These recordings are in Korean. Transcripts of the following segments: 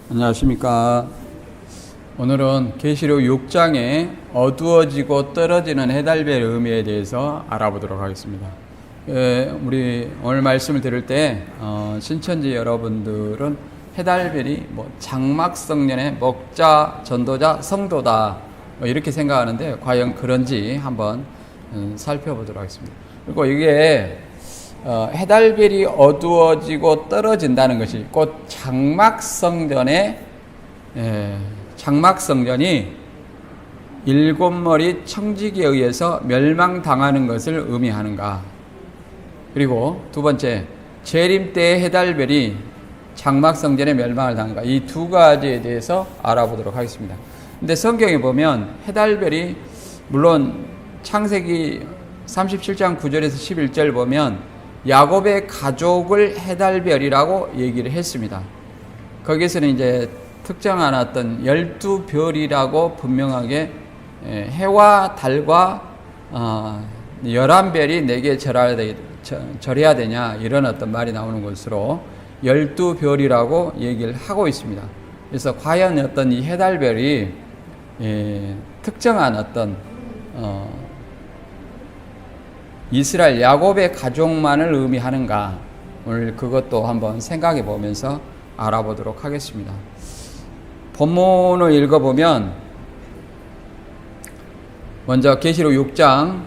안녕하십니까. 오늘은 계시록 6장에 어두워지고 떨어지는 해달별 의미에 대해서 알아보도록 하겠습니다. 우리 오늘 말씀을 들을 때 신천지 여러분들은 해달별이 장막성년의 목자, 전도자, 성도다 이렇게 생각하는데 과연 그런지 한번 살펴보도록 하겠습니다. 그리고 이게 해달별이 어두워지고 떨어진다는 것이 곧 장막성전이 일곱 머리 청지기에 의해서 멸망당하는 것을 의미하는가. 그리고 두 번째, 재림 때의 해달별이 장막성전에 멸망을 당한가. 이 두 가지에 대해서 알아보도록 하겠습니다. 근데 성경에 보면 해달별이 물론 창세기 37장 9절에서 11절 보면 야곱의 가족을 해달별이라고 얘기를 했습니다. 거기서는 이제 특정한 어떤 12별이라고 분명하게 해와 달과 11별이 내게 절해야 되냐 이런 어떤 말이 나오는 것으로 12별이라고 얘기를 하고 있습니다. 그래서 과연 어떤 이 해달별이 특정한 어떤 이스라엘 야곱의 가족만을 의미하는가, 오늘 그것도 한번 생각해 보면서 알아보도록 하겠습니다. 본문을 읽어보면 먼저 계시록 6장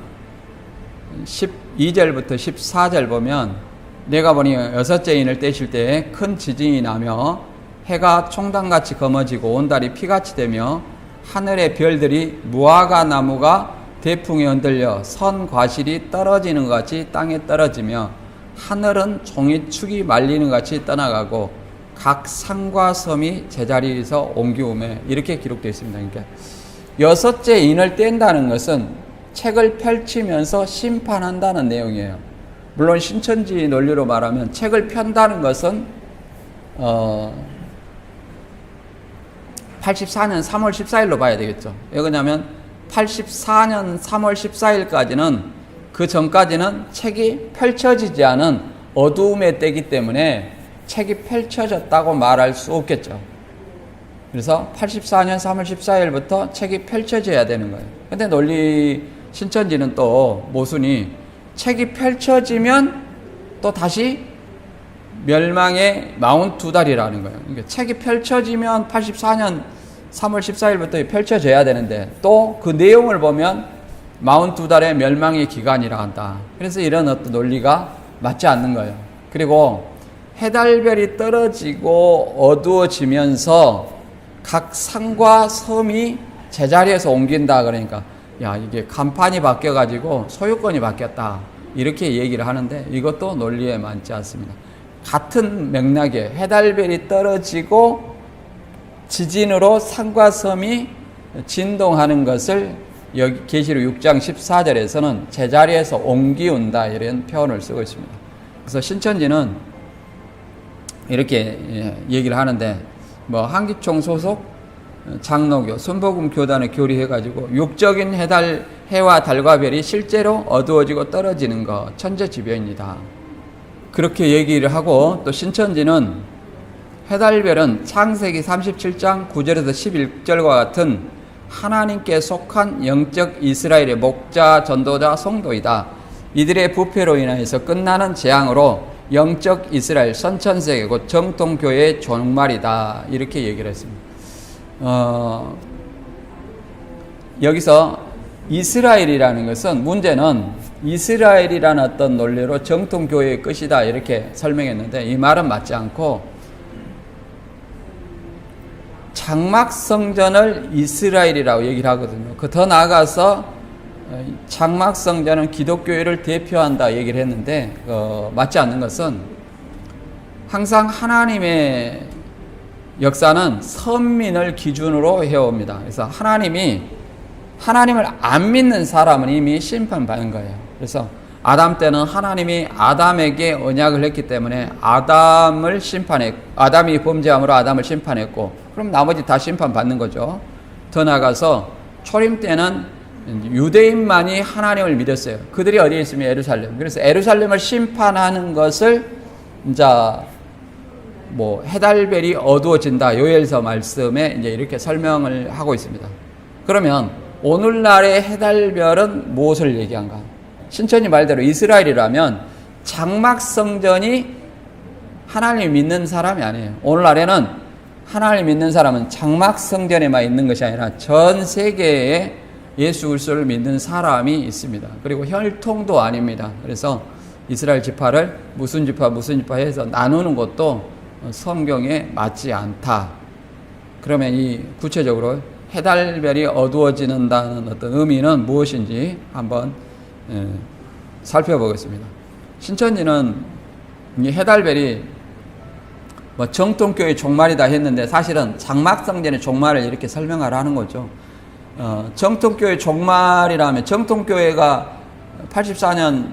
12절부터 14절 보면 내가 보니 여섯째 인을 떼실 때에 큰 지진이 나며 해가 총단같이 검어지고 온 달이 피같이 되며 하늘의 별들이 무화과 나무가 대풍에 흔들려 선 과실이 떨어지는 것 같이 땅에 떨어지며 하늘은 종이축이 말리는 것 같이 떠나가고 각 산과 섬이 제자리에서 옮기우매 이렇게 기록되어 있습니다. 그러니까 여섯째 인을 뗀다는 것은 책을 펼치면서 심판한다는 내용이에요. 물론 신천지 논리로 말하면 책을 편다는 것은 84년 3월 14일로 봐야 되겠죠. 왜 그러냐면 84년 3월 14일까지는 그 전까지는 책이 펼쳐지지 않은 어두움의 때이기 때문에 책이 펼쳐졌다고 말할 수 없겠죠. 그래서 84년 3월 14일부터 책이 펼쳐져야 되는 거예요. 근데 논리 신천지는 또 모순이 책이 펼쳐지면 또 다시 멸망의 42달이라는 거예요. 그러니까 책이 펼쳐지면 84년 3월 14일부터 펼쳐져야 되는데 또 그 내용을 보면 42달의 멸망의 기간이라 한다. 그래서 이런 어떤 논리가 맞지 않는 거예요. 그리고 해달별이 떨어지고 어두워지면서 각 산과 섬이 제자리에서 옮긴다 그러니까 야 이게 간판이 바뀌어가지고 소유권이 바뀌었다 이렇게 얘기를 하는데 이것도 논리에 맞지 않습니다. 같은 맥락에 해달별이 떨어지고 지진으로 산과 섬이 진동하는 것을 여기 계시록 6장 14절에서는 제자리에서 옮기운다 이런 표현을 쓰고 있습니다. 그래서 신천지는 이렇게 얘기를 하는데 한기총 소속 장로교 순복음 교단을 교리해가지고 육적인 해와 달과 별이 실제로 어두워지고 떨어지는 것 천재지변이다 그렇게 얘기를 하고, 또 신천지는 해달별은 창세기 37장 9절에서 11절과 같은 하나님께 속한 영적 이스라엘의 목자, 전도자, 성도이다. 이들의 부패로 인하여서 끝나는 재앙으로 영적 이스라엘 선천세계 곧 정통교회의 종말이다 이렇게 얘기를 했습니다. 여기서 이스라엘이라는 것은 문제는 이스라엘이라는 어떤 논리로 정통교회의 끝이다 이렇게 설명했는데 이 말은 맞지 않고 장막성전을 이스라엘이라고 얘기를 하거든요. 더 나아가서 장막성전은 기독교회를 대표한다 얘기를 했는데 맞지 않는 것은 항상 하나님의 역사는 선민을 기준으로 해옵니다. 그래서 하나님을 안 믿는 사람은 이미 심판받은 거예요. 그래서 아담 때는 하나님이 아담에게 언약을 했기 때문에 아담이 범죄함으로 아담을 심판했고, 그럼 나머지 다 심판받는 거죠. 더 나아가서 초림 때는 유대인만이 하나님을 믿었어요. 그들이 어디에 있으면 예루살렘. 그래서 예루살렘을 심판하는 것을 이제 뭐 해달별이 어두워진다. 요엘서 말씀에 이제 이렇게 설명을 하고 있습니다. 그러면 오늘날의 해달별은 무엇을 얘기한가? 신천지 말대로 이스라엘이라면 장막 성전이 하나님 믿는 사람이 아니에요. 오늘날에는 하나님 믿는 사람은 장막 성전에만 있는 것이 아니라 전 세계에 예수 그리스도를 믿는 사람이 있습니다. 그리고 혈통도 아닙니다. 그래서 이스라엘 지파를 무슨 지파 해서 나누는 것도 성경에 맞지 않다. 그러면 이 구체적으로 해달별이 어두워지는다는 어떤 의미는 무엇인지 한번 살펴보겠습니다. 신천지는 이 해달별이 뭐 정통교회 종말이다 했는데 사실은 장막성전의 종말을 이렇게 설명하라는 거죠. 정통교회 종말이라면 정통교회가 84년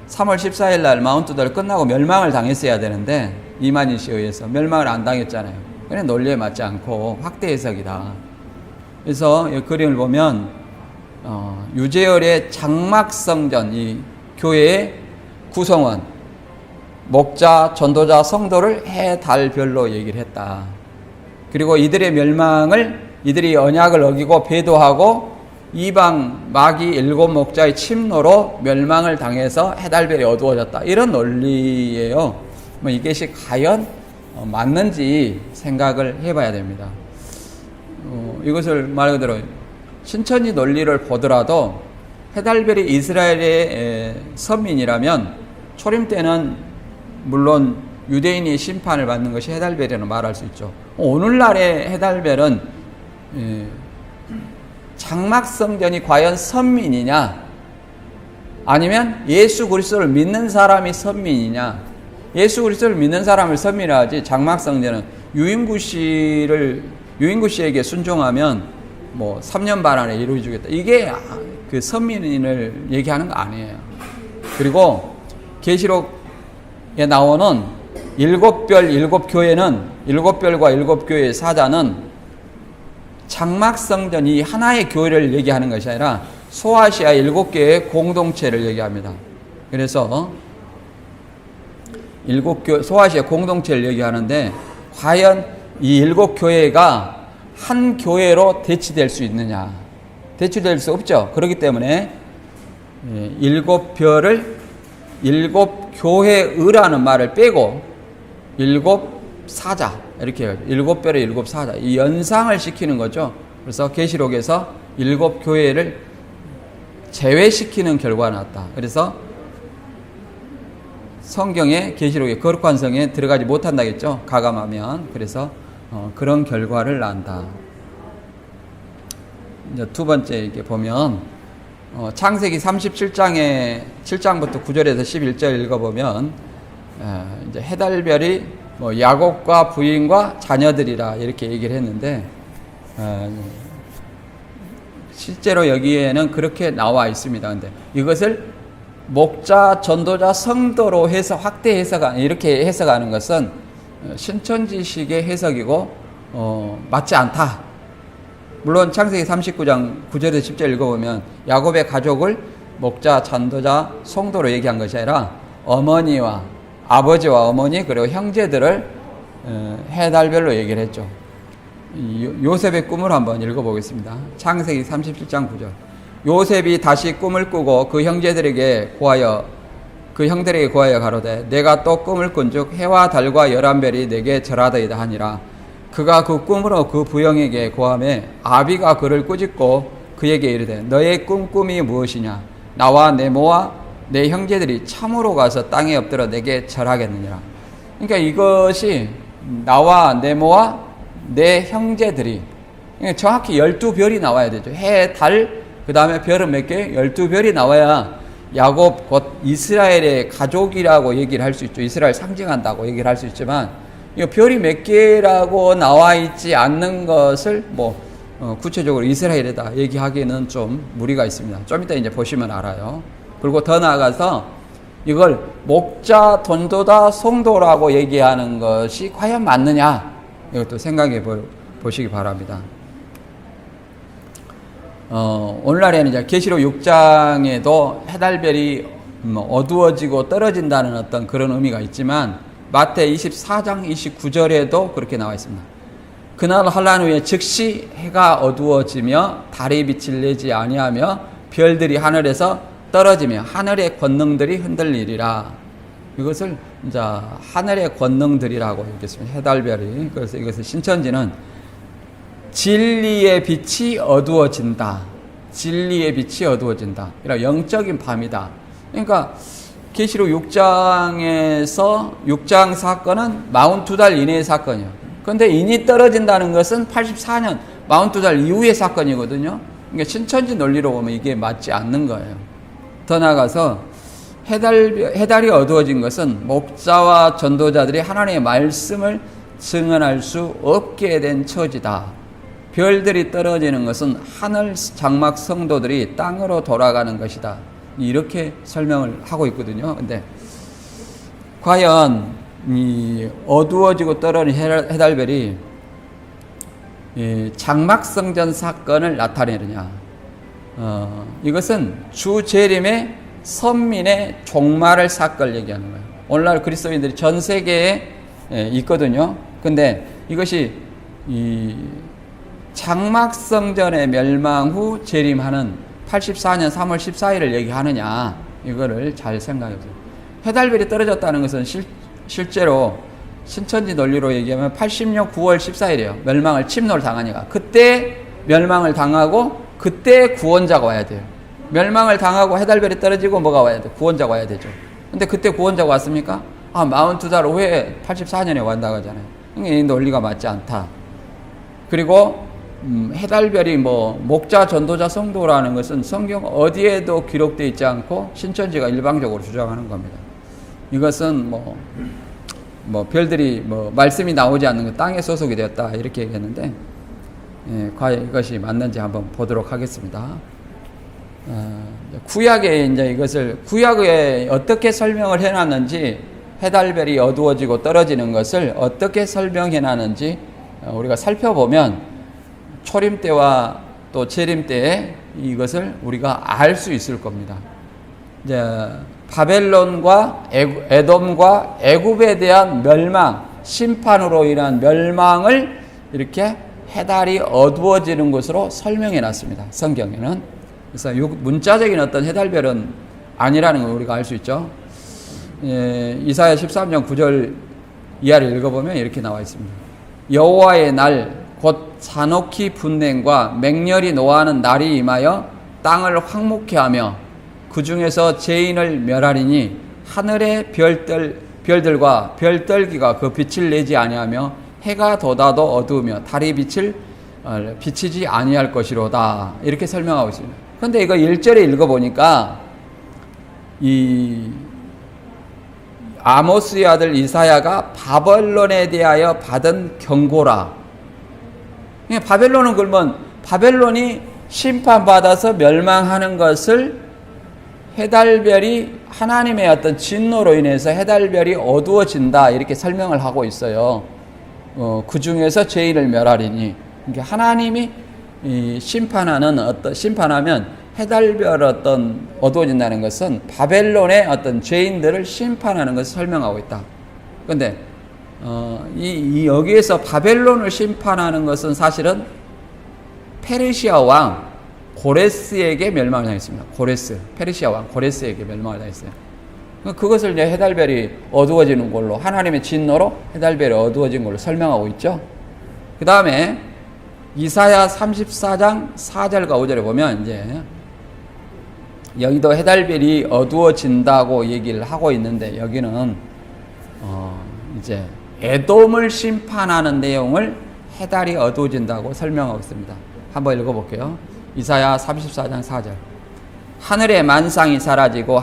3월 14일 날 마운트들 끝나고 멸망을 당했어야 되는데 이만희 씨에 의해서 멸망을 안 당했잖아요. 그냥 논리에 맞지 않고 확대 해석이다. 그래서 이 그림을 보면 유재열의 장막성전, 이 교회의 구성원, 목자, 전도자, 성도를 해, 달, 별로 얘기를 했다. 그리고 이들의 멸망을 이들이 언약을 어기고 배도하고 이방 마귀 일곱 목자의 침노로 멸망을 당해서 해달별이 어두워졌다. 이런 논리예요. 뭐 이것이 과연 맞는지 생각을 해봐야 됩니다. 이것을 말 그대로 신천지 논리를 보더라도 해달별이 이스라엘의 선민이라면 초림 때는 물론 유대인이 심판을 받는 것이 해달별이라고 말할 수 있죠. 오늘날의 해달별은 장막성전이 과연 선민이냐 아니면 예수 그리스도를 믿는 사람이 선민이냐. 예수 그리스도를 믿는 사람을 선민이라 하지 장막성전은 유인구 씨에게 순종하면 뭐 3년 반 안에 이루어지겠다. 이게 그 선민을 얘기하는 거 아니에요. 그리고 계시록에 나오는 일곱 별 일곱 교회는 일곱 별과 일곱 교회의 사자는 장막성전 이 하나의 교회를 얘기하는 것이 아니라 소아시아 일곱 개의 공동체를 얘기합니다. 그래서 소아시아 공동체를 얘기하는데 과연 이 일곱 교회가 한 교회로 대치될 수 있느냐? 대치될 수 없죠. 그렇기 때문에 일곱 별을 일곱 교회의라는 말을 빼고 일곱 사자 이렇게 해요. 일곱 별의 일곱 사자 이 연상을 시키는 거죠. 그래서 계시록에서 일곱 교회를 제외시키는 결과가 났다. 그래서 성경의 계시록의 거룩한 성에 들어가지 못한다겠죠. 가감하면. 그래서 그런 결과를 낳는다. 이제 두 번째 이렇게 보면 창세기 37장에 7장부터 9절에서 11절 읽어보면 이제 해달별이 뭐 야곱과 부인과 자녀들이라 이렇게 얘기를 했는데 실제로 여기에는 그렇게 나와 있습니다. 근데 이것을 목자, 전도자, 성도로 해서 확대 해석 이렇게 해석하는 것은 신천지식의 해석이고 맞지 않다. 물론 창세기 39장 9절에서 10절 읽어보면 야곱의 가족을 목자, 전도자, 성도로 얘기한 것이 아니라 어머니와 아버지와 어머니 그리고 형제들을 해달별로 얘기를 했죠. 요셉의 꿈을 한번 읽어보겠습니다. 창세기 37장 9절. 요셉이 다시 꿈을 꾸고 그 형들에게 고하여 가로되 내가 또 꿈을 꾼즉 해와 달과 11별이 내게 절하더이다 하니라. 그가 그 꿈으로 그 부형에게 고하매 아비가 그를 꾸짖고 그에게 이르되 너의 꿈이 무엇이냐? 나와 내 모와 내 형제들이 참으로 가서 땅에 엎드려 내게 절하겠느니라. 그러니까 이것이 나와 내 모와 내 형제들이 그러니까 정확히 12별이 나와야 되죠. 해, 달, 그 다음에 별은 몇 개? 12별이 나와야 야곱 곧 이스라엘의 가족이라고 얘기를 할 수 있죠. 이스라엘 상징한다고 얘기를 할 수 있지만 이 별이 몇 개라고 나와 있지 않는 것을 구체적으로 이스라엘이다 얘기하기에는 좀 무리가 있습니다. 좀 이따 이제 보시면 알아요. 그리고 더 나아가서 이걸 목자, 전도자, 성도라고 얘기하는 것이 과연 맞느냐? 이것도 생각해 보시기 바랍니다. 오늘날에는 이제 계시록 6장에도 해달별이 어두워지고 떨어진다는 어떤 그런 의미가 있지만 마태 24장 29절에도 그렇게 나와 있습니다. 그날 환란 후에 즉시 해가 어두워지며 달이 빛을 내지 아니하며 별들이 하늘에서 떨어지며 하늘의 권능들이 흔들리리라. 이것을 이제 하늘의 권능들이라고 읽겠습니다. 해달별이. 그래서 이것을 신천지는 진리의 빛이 어두워진다. 진리의 빛이 어두워진다. 이런 영적인 밤이다. 그러니까 계시록 6장에서 6장 사건은 42달 이내의 사건이에요. 그런데 인이 떨어진다는 것은 84년 42달 이후의 사건이거든요. 그러니까 신천지 논리로 보면 이게 맞지 않는 거예요. 더 나아가서 해달이 어두워진 것은 목자와 전도자들이 하나님의 말씀을 증언할 수 없게 된 처지다. 별들이 떨어지는 것은 하늘 장막 성도들이 땅으로 돌아가는 것이다. 이렇게 설명을 하고 있거든요. 근데 과연 이 어두워지고 떨어진 해달별이 장막 성전 사건을 나타내느냐? 이것은 주 재림의 선민의 종말을 사건을 얘기하는 거예요. 오늘날 그리스도인들이 전 세계에 있거든요. 근데 이것이 이 장막 성전의 멸망 후 재림하는 84년 3월 14일을 얘기하느냐, 이거를 잘 생각해 보세요. 해달별이 떨어졌다는 것은 실제로 신천지 논리로 얘기하면 80년 9월 14일이에요. 멸망을 침노를 당하니까. 그때 멸망을 당하고 그때 구원자가 와야 돼요. 멸망을 당하고 해달별이 떨어지고 뭐가 와야 돼? 구원자가 와야 되죠. 근데 그때 구원자가 왔습니까? 42달 후에 84년에 왔다고 하잖아요. 이 논리가 맞지 않다. 그리고 해달별이 목자, 전도자, 성도라는 것은 성경 어디에도 기록되어 있지 않고 신천지가 일방적으로 주장하는 겁니다. 이것은 별들이 말씀이 나오지 않는 것, 땅에 소속이 되었다 이렇게 얘기했는데, 과연 이것이 맞는지 한번 보도록 하겠습니다. 구약에 이제 이것을 구약에 어떻게 설명을 해놨는지, 해달별이 어두워지고 떨어지는 것을 어떻게 설명해 놨는지 우리가 살펴보면 초림 때와 또 재림 때에 이것을 우리가 알 수 있을 겁니다. 이제 바벨론과 에돔과 애굽에 대한 멸망, 심판으로 인한 멸망을 이렇게 해달이 어두워지는 것으로 설명해 놨습니다. 성경에는. 그래서 문자적인 어떤 해달별은 아니라는 걸 우리가 알 수 있죠. 이사야 13장 9절 이하를 읽어보면 이렇게 나와 있습니다. 여호와의 날 곧 잔혹히 분냉과 맹렬히 노하는 날이 임하여 땅을 황무케 하며 그 중에서 죄인을 멸하리니 하늘의 별들과 별떨기가 그 빛을 내지 아니하며 해가 돋아도 어두우며 달이 빛을 비치지 아니할 것이로다. 이렇게 설명하고 있습니다. 그런데 이거 1절에 읽어보니까 이 아모스의 아들 이사야가 바벨론에 대하여 받은 경고라. 바벨론은 그러면 바벨론이 심판받아서 멸망하는 것을 해달별이 하나님의 어떤 진노로 인해서 해달별이 어두워진다 이렇게 설명을 하고 있어요. 그 중에서 죄인을 멸하리니, 그러니까 하나님이 심판하면 해달별 어떤 어두워진다는 것은 바벨론의 어떤 죄인들을 심판하는 것을 설명하고 있다. 그런데 여기에서 바벨론을 심판하는 것은 사실은 페르시아 왕 고레스에게 멸망을 당했습니다. 페르시아 왕 고레스에게 멸망을 당했어요. 그것을 이제 해달별이 어두워지는 걸로, 하나님의 진노로 해달별이 어두워진 걸로 설명하고 있죠. 그 다음에 이사야 34장 4절과 5절에 보면 이제 여기도 해달별이 어두워진다고 얘기를 하고 있는데, 여기는 이제 에돔을 심판하는 내용을 해달이 어두워진다고 설명하고 있습니다. 한번 읽어볼게요. 이사야 34장 4절. 하늘의 만상이 사라지고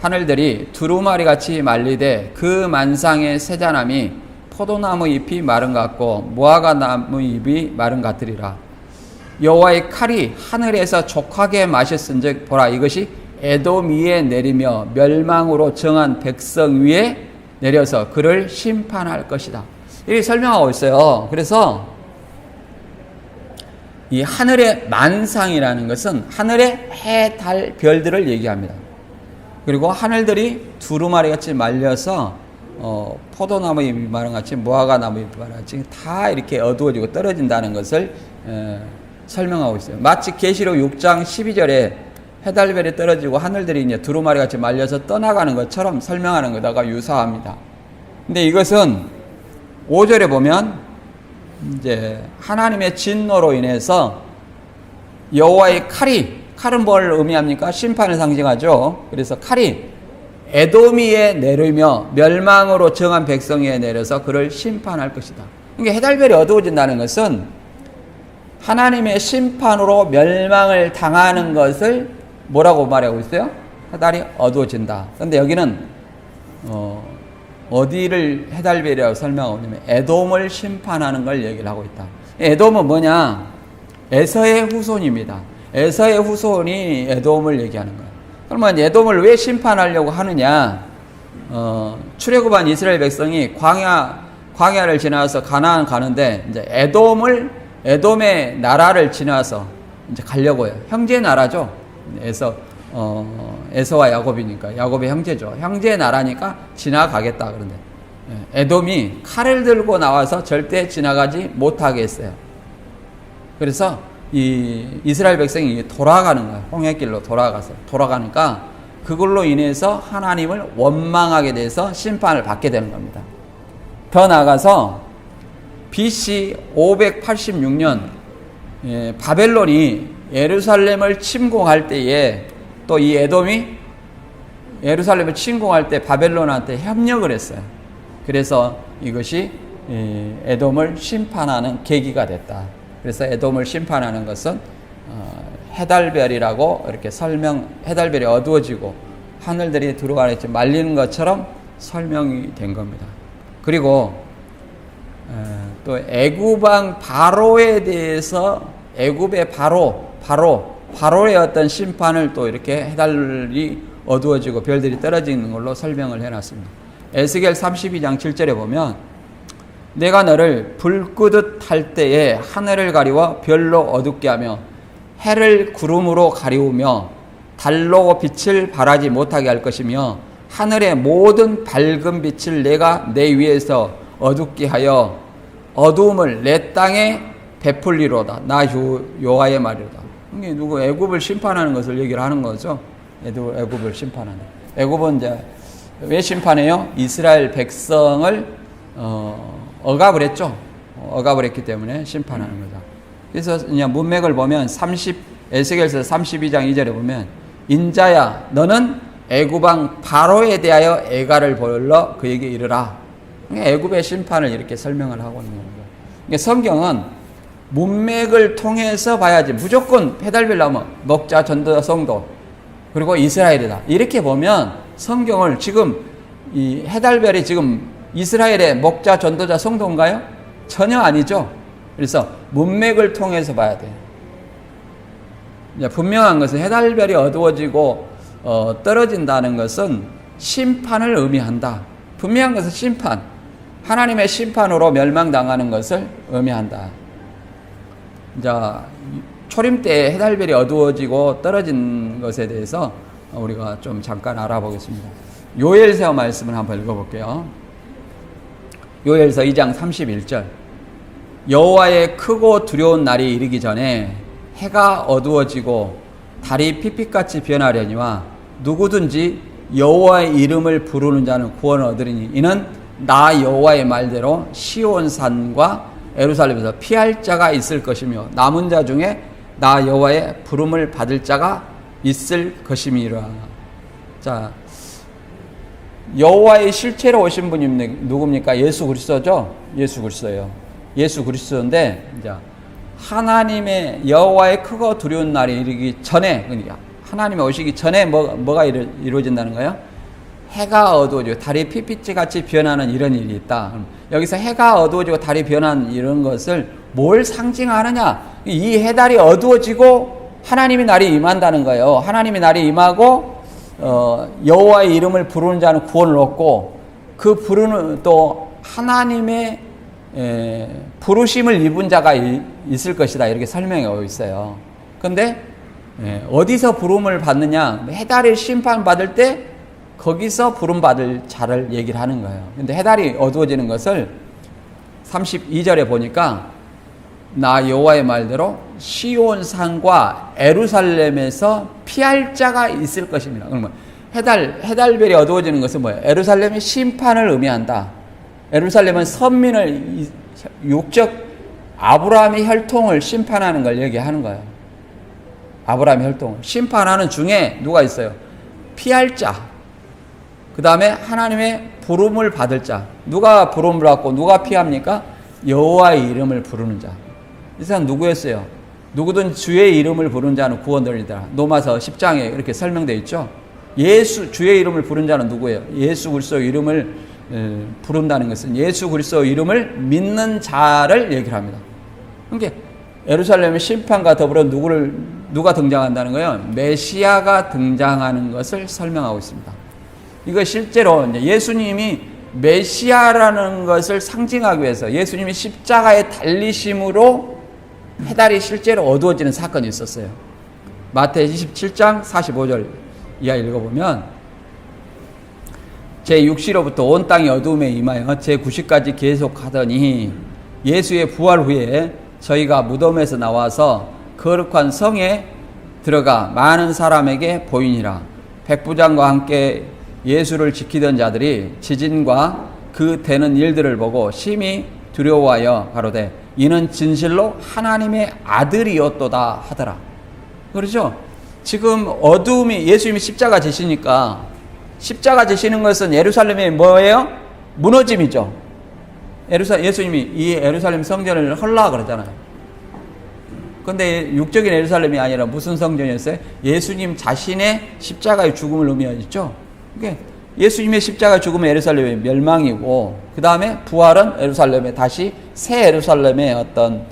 하늘들이 두루마리 같이 말리되 그 만상의 세자남이 포도나무 잎이 마른 것 같고 무화과 나무 잎이 마른 것 같으리라. 여호와의 칼이 하늘에서 족하게 마셨은즉 보라, 이것이 에돔 위에 내리며 멸망으로 정한 백성 위에 내려서 그를 심판할 것이다. 이렇게 설명하고 있어요. 그래서 이 하늘의 만상이라는 것은 하늘의 해, 달, 별들을 얘기합니다. 그리고 하늘들이 두루마리 같이 말려서 포도나무 잎이 마른 같이 무화과 나무 잎이 마른 같이 다 이렇게 어두워지고 떨어진다는 것을 설명하고 있어요. 마치 계시록 6장 12절에 해달별이 떨어지고 하늘들이 이제 두루마리 같이 말려서 떠나가는 것처럼 설명하는 것과 유사합니다. 근데 이것은 5절에 보면 이제 하나님의 진노로 인해서 여호와의 칼은 뭘 의미합니까? 심판을 상징하죠. 그래서 칼이 에도미에 내리며 멸망으로 정한 백성에 내려서 그를 심판할 것이다. 그러니까 해달별이 어두워진다는 것은 하나님의 심판으로 멸망을 당하는 것을 뭐라고 말하고 있어요? 해달이 어두워진다. 그런데 여기는 어디를 해달별이라고 설명하고 있냐면 에돔을 심판하는 걸 얘기를 하고 있다. 에돔은 뭐냐? 에서의 후손입니다. 에서의 후손이 에돔을 얘기하는 거예요. 그러면 에돔을 왜 심판하려고 하느냐? 출애굽한 이스라엘 백성이 광야를 지나서 가나안 가는데 이제 에돔의 나라를 지나서 이제 가려고 해요. 형제 나라죠. 에서와 야곱이니까 야곱의 형제죠. 형제의 나라니까 지나가겠다 그런데 에돔이 칼을 들고 나와서 절대 지나가지 못하게 했어요. 그래서 이 이스라엘 백성이 돌아가는 거예요. 홍해길로 돌아가니까 그걸로 인해서 하나님을 원망하게 돼서 심판을 받게 되는 겁니다. 더 나아가서 BC 586년 바벨론이 예루살렘을 침공할 때에 또 이 에돔이 예루살렘을 침공할 때 바벨론한테 협력을 했어요. 그래서 이것이 에돔을 심판하는 계기가 됐다. 그래서 에돔을 심판하는 것은 해달별이라고 이렇게 해달별이 어두워지고 하늘들이 두루마리 같이 말리는 것처럼 설명이 된 겁니다. 그리고 또 애굽왕 바로에 대해서 애굽의 바로의 어떤 심판을 또 이렇게 해달이 어두워지고 별들이 떨어지는 걸로 설명을 해놨습니다. 에스겔 32장 7절에 보면 내가 너를 불 끄듯 할 때에 하늘을 가리워 별로 어둡게 하며 해를 구름으로 가리우며 달로 빛을 발하지 못하게 할 것이며 하늘의 모든 밝은 빛을 내가 내 위에서 어둡게 하여 어두움을 내 땅에 베풀리로다. 나 여호와의 말이로다. 이게 누구 애굽을 심판하는 것을 얘기를 하는 거죠. 애굽을 심판하는. 애굽은 이제 왜 심판해요? 이스라엘 백성을 억압을 했죠. 억압을 했기 때문에 심판하는 거죠. 그래서 그냥 문맥을 보면 에스겔서 32장 2절에 보면 인자야 너는 애굽왕 바로에 대하여 애가를 벌러 그에게 이르라. 애굽의 심판을 이렇게 설명을 하고 있는 겁니다. 그러니까 성경은 문맥을 통해서 봐야지 무조건 해달별 나오면 목자, 전도자, 성도 그리고 이스라엘이다. 이렇게 보면 성경을 지금 이 해달별이 지금 이스라엘의 목자, 전도자, 성도인가요? 전혀 아니죠. 그래서 문맥을 통해서 봐야 돼요. 분명한 것은 해달별이 어두워지고 떨어진다는 것은 심판을 의미한다. 분명한 것은 심판, 하나님의 심판으로 멸망당하는 것을 의미한다. 자, 초림 때 해달별이 어두워지고 떨어진 것에 대해서 우리가 좀 잠깐 알아보겠습니다. 요엘서 말씀을 한번 읽어볼게요. 요엘서 2장 31절 여호와의 크고 두려운 날이 이르기 전에 해가 어두워지고 달이 핏빛같이 변하려니와 누구든지 여호와의 이름을 부르는 자는 구원을 얻으리니 이는 나 여호와의 말대로 시온산과 예루살렘에서 피할 자가 있을 것이며 남은 자 중에 나 여호와의 부름을 받을 자가 있을 것임이라. 자, 여호와의 실체로 오신 분이 누굽니까? 예수 그리스도죠. 예수 그리스도예요. 예수 그리스도인데 이제 하나님의 여호와의 크고 두려운 날이 이르기 전에, 그러니까 하나님이 오시기 전에 뭐가 이루어진다는 거예요? 해가 어두워지고 달이 핏빛 같이 변하는 이런 일이 있다. 여기서 해가 어두워지고 달이 변한 이런 것을 뭘 상징하느냐? 이 해달이 어두워지고 하나님의 날이 임한다는 거예요. 하나님의 날이 임하고 여호와의 이름을 부르는 자는 구원을 얻고 그 부르는 또 하나님의 부르심을 입은 자가 있을 것이다. 이렇게 설명하고 있어요. 그런데 어디서 부름을 받느냐? 해달이 심판받을 때 거기서 부름받을 자를 얘기를 하는 거예요. 근데 해달이 어두워지는 것을 32절에 보니까 나 여호와의 말대로 시온산과 에루살렘에서 피할 자가 있을 것입니다. 그러면 해달별이 어두워지는 것은 뭐예요? 에루살렘이 심판을 의미한다. 에루살렘은 선민을 육적 아브라함의 혈통을 심판하는 걸 얘기하는 거예요. 아브라함의 혈통을 심판하는 중에 누가 있어요? 피할 자. 그 다음에 하나님의 부름을 받을 자. 누가 부름을 받고 누가 피합니까? 여호와의 이름을 부르는 자. 이 사람 누구였어요? 누구든 주의 이름을 부르는 자는 구원되리라. 로마서 10장에 이렇게 설명되어 있죠. 주의 이름을 부르는 자는 누구예요? 예수 그리스도의 이름을 부른다는 것은 예수 그리스도의 이름을 믿는 자를 얘기를 합니다. 그러니까 예루살렘의 심판과 더불어 누가 등장한다는 거예요? 메시아가 등장하는 것을 설명하고 있습니다. 이거 실제로 예수님이 메시아라는 것을 상징하기 위해서 예수님이 십자가에 달리심으로 해달이 실제로 어두워지는 사건이 있었어요. 마태 27장 45절 이하 읽어보면 제6시로부터 온 땅이 어두움에 임하여 제9시까지 계속하더니 예수의 부활 후에 저희가 무덤에서 나와서 거룩한 성에 들어가 많은 사람에게 보이니라. 백부장과 함께 예수를 지키던 자들이 지진과 그 되는 일들을 보고 심히 두려워하여 가로되 이는 진실로 하나님의 아들이었도다 하더라. 그렇죠? 지금 어두움이 예수님이 십자가 지시니까 십자가 지시는 것은 예루살렘의 뭐예요? 무너짐이죠. 예수님이 이 예루살렘 성전을 헐라 그러잖아요. 근데 육적인 예루살렘이 아니라 무슨 성전이었어요? 예수님 자신의 십자가의 죽음을 의미하죠. 그러니까 예수님의 십자가 죽음은 예루살렘의 멸망이고 그 다음에 부활은 예루살렘의 다시 새 예루살렘의 어떤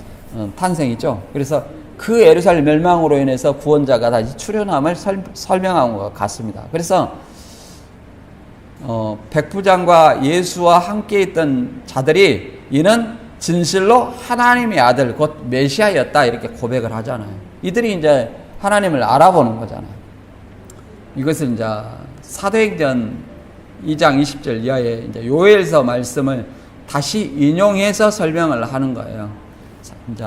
탄생이죠. 그래서 그 예루살렘 멸망으로 인해서 구원자가 다시 출현함을 설명한 것 같습니다. 그래서 백부장과 예수와 함께 있던 자들이 이는 진실로 하나님의 아들 곧 메시아였다 이렇게 고백을 하잖아요. 이들이 이제 하나님을 알아보는 거잖아요. 이것을 이제 사도행전 2장 20절 이하에 이제 요엘서 말씀을 다시 인용해서 설명을 하는 거예요. 이제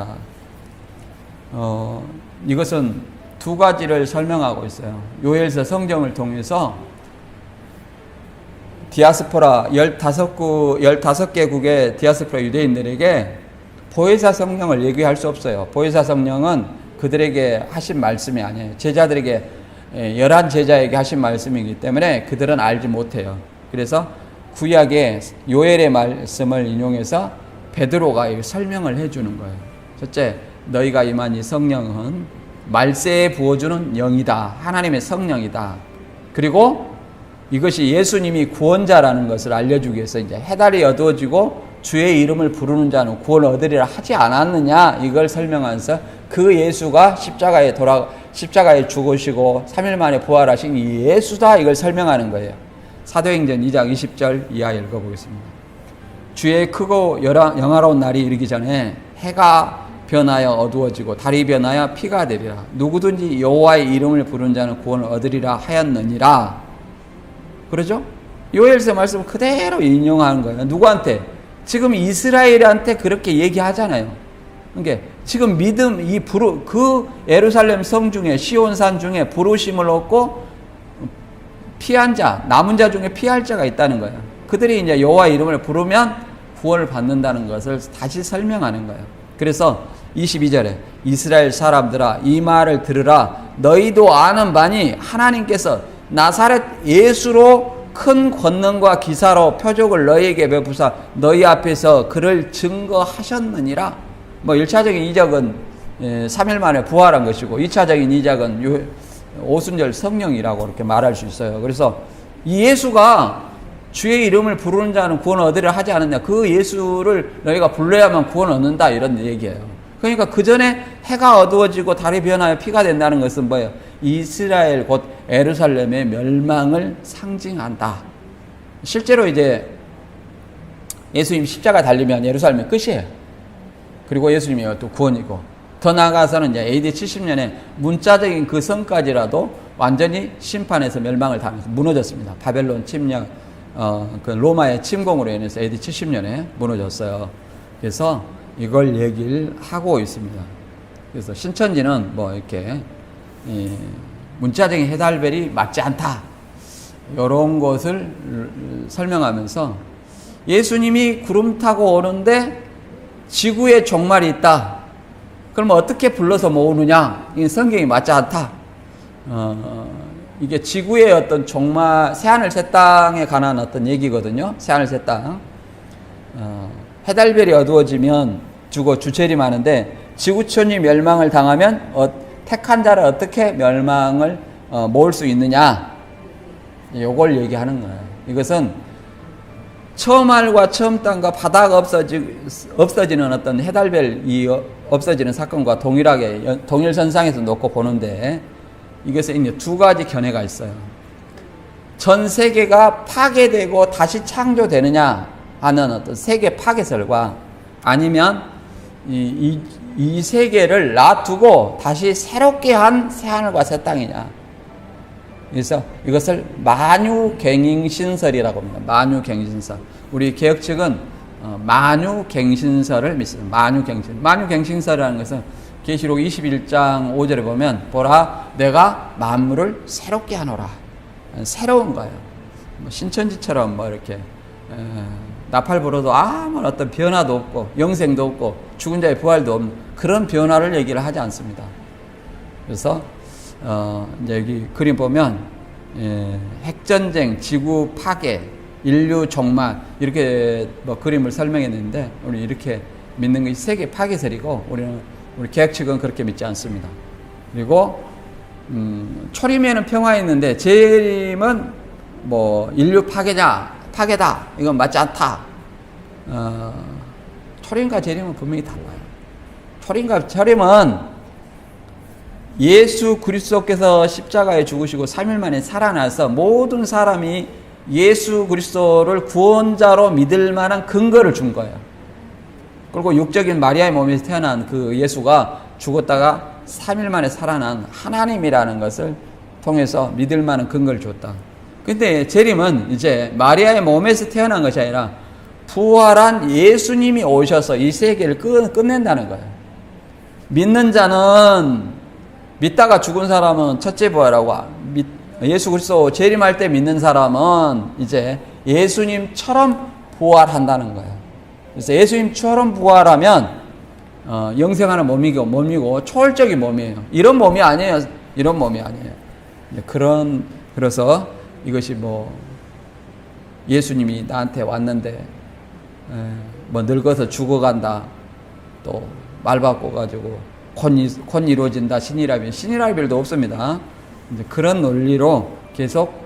이것은 두 가지를 설명하고 있어요. 요엘서 성경을 통해서 디아스포라 15개국의 디아스포라 유대인들에게 보혜사 성령을 얘기할 수 없어요. 보혜사 성령은 그들에게 하신 말씀이 아니에요. 제자들에게 11제자에게 하신 말씀이기 때문에 그들은 알지 못해요. 그래서 구약의 요엘의 말씀을 인용해서 베드로가 설명을 해주는 거예요. 첫째, 너희가 임한 이 성령은 말세에 부어주는 영이다. 하나님의 성령이다. 그리고 이것이 예수님이 구원자라는 것을 알려주기 위해서 이제 해달이 어두워지고 주의 이름을 부르는 자는 구원을 얻으리라 하지 않았느냐 이걸 설명하면서 그 예수가 십자가에 죽으시고 3일 만에 부활하신 이 예수다 이걸 설명하는 거예요. 사도행전 2장 20절 이하 읽어보겠습니다. 주의 크고 영화로운 날이 이르기 전에 해가 변하여 어두워지고 달이 변하여 피가 되리라. 누구든지 여호와의 이름을 부르는 자는 구원을 얻으리라 하였느니라. 그러죠? 요엘서 말씀을 그대로 인용하는 거예요. 누구한테? 지금 이스라엘한테 그렇게 얘기하잖아요. 그러니까 지금 그 예루살렘 성 중에 시온산 중에 부르심을 얻고 피한 자, 남은 자 중에 피할 자가 있다는 거예요. 그들이 이제 여호와의 이름을 부르면 구원을 받는다는 것을 다시 설명하는 거예요. 그래서 22절에 이스라엘 사람들아 이 말을 들으라. 너희도 아는 바니 하나님께서 나사렛 예수로 큰 권능과 기사로 표적을 너희에게 베푸사 너희 앞에서 그를 증거하셨느니라. 1차적인 이적은 3일 만에 부활한 것이고 2차적인 이적은 오순절 성령이라고 이렇게 말할 수 있어요. 그래서 이 예수가 주의 이름을 부르는 자는 구원을 얻으려 하지 않았냐. 그 예수를 너희가 불러야만 구원을 얻는다 이런 얘기예요. 그러니까 그 전에 해가 어두워지고 달이 변하여 피가 된다는 것은 뭐예요? 이스라엘 곧 예루살렘의 멸망을 상징한다. 실제로 이제 예수님 십자가 달리면 예루살렘의 끝이에요. 그리고 예수님이 또 구원이고 더 나아가서는 이제 AD 70년에 문자적인 그 성까지라도 완전히 심판에서 멸망을 당해서 무너졌습니다. 바벨론 침략, 그 로마의 침공으로 인해서 AD 70년에 무너졌어요. 그래서 이걸 얘기를 하고 있습니다. 그래서 신천지는 뭐 이렇게 문자적인 해달별이 맞지 않다, 이런 것을 설명하면서 예수님이 구름 타고 오는데 지구에 종말이 있다. 그러면 어떻게 불러서 모으느냐? 이 성경이 맞지 않다. 이게 지구의 어떤 종말, 새하늘 새 땅에 관한 어떤 얘기거든요. 새하늘 새 땅. 해달별이 어두워지면 죽어 주체림하는데 지구촌이 멸망을 당하면 택한 자를 어떻게 멸망을 모을 수 있느냐? 요걸 얘기하는 거예요. 이것은 처음 하늘과 처음 땅과 바다가 없어지는 어떤 해달별이 없어지는 사건과 동일하게 동일선상에서 놓고 보는데, 이것에 이제 두 가지 견해가 있어요. 전 세계가 파괴되고 다시 창조되느냐 하는 어떤 세계 파괴설과, 아니면 이 세계를 놔두고 다시 새롭게 한 새하늘과 새 땅이냐. 그래서 이것을 만유갱신설이라고 합니다. 만유갱신설. 우리 개혁 측은 만유갱신설을 믿습니다. 만유갱신설이라는 것은 계시록 21장 5절에 보면, 보라 내가 만물을 새롭게 하노라. 새로운 거예요. 신천지처럼 뭐 이렇게 나팔 불어도 아무런 어떤 변화도 없고 영생도 없고 죽은 자의 부활도 없는 그런 변화를 얘기를 하지 않습니다. 그래서 이제 여기 그림 보면 핵전쟁, 지구 파괴, 인류 종말, 이렇게 뭐 그림을 설명했는데, 우리 이렇게 믿는 것이 세계 파괴설이고, 우리 개혁 측은 그렇게 믿지 않습니다. 그리고 초림에는 평화 있는데 재림은 뭐 인류 파괴다, 이건 맞지 않다. 초림과 재림은 분명히 달라요. 초림과 재림은 예수 그리스도께서 십자가에 죽으시고 3일 만에 살아나서 모든 사람이 예수 그리스도를 구원자로 믿을 만한 근거를 준 거예요. 그리고 육적인 마리아의 몸에서 태어난 그 예수가 죽었다가 3일 만에 살아난 하나님이라는 것을 통해서 믿을 만한 근거를 줬다. 근데 재림은 이제 마리아의 몸에서 태어난 것이 아니라 부활한 예수님이 오셔서 이 세계를 끝낸다는 거예요. 믿는 자는, 믿다가 죽은 사람은 첫째 부활하고, 예수 그리스도 재림할 때 믿는 사람은 이제 예수님처럼 부활한다는 거예요. 그래서 예수님처럼 부활하면 영생하는 몸이고 초월적인 몸이에요. 이런 몸이 아니에요. 이런 몸이 아니에요. 그래서 이것이 뭐 예수님이 나한테 왔는데 뭐 늙어서 죽어간다, 또 말 바꿔가지고 곧 이루어진다, 신이라빌도 없습니다. 이제 그런 논리로 계속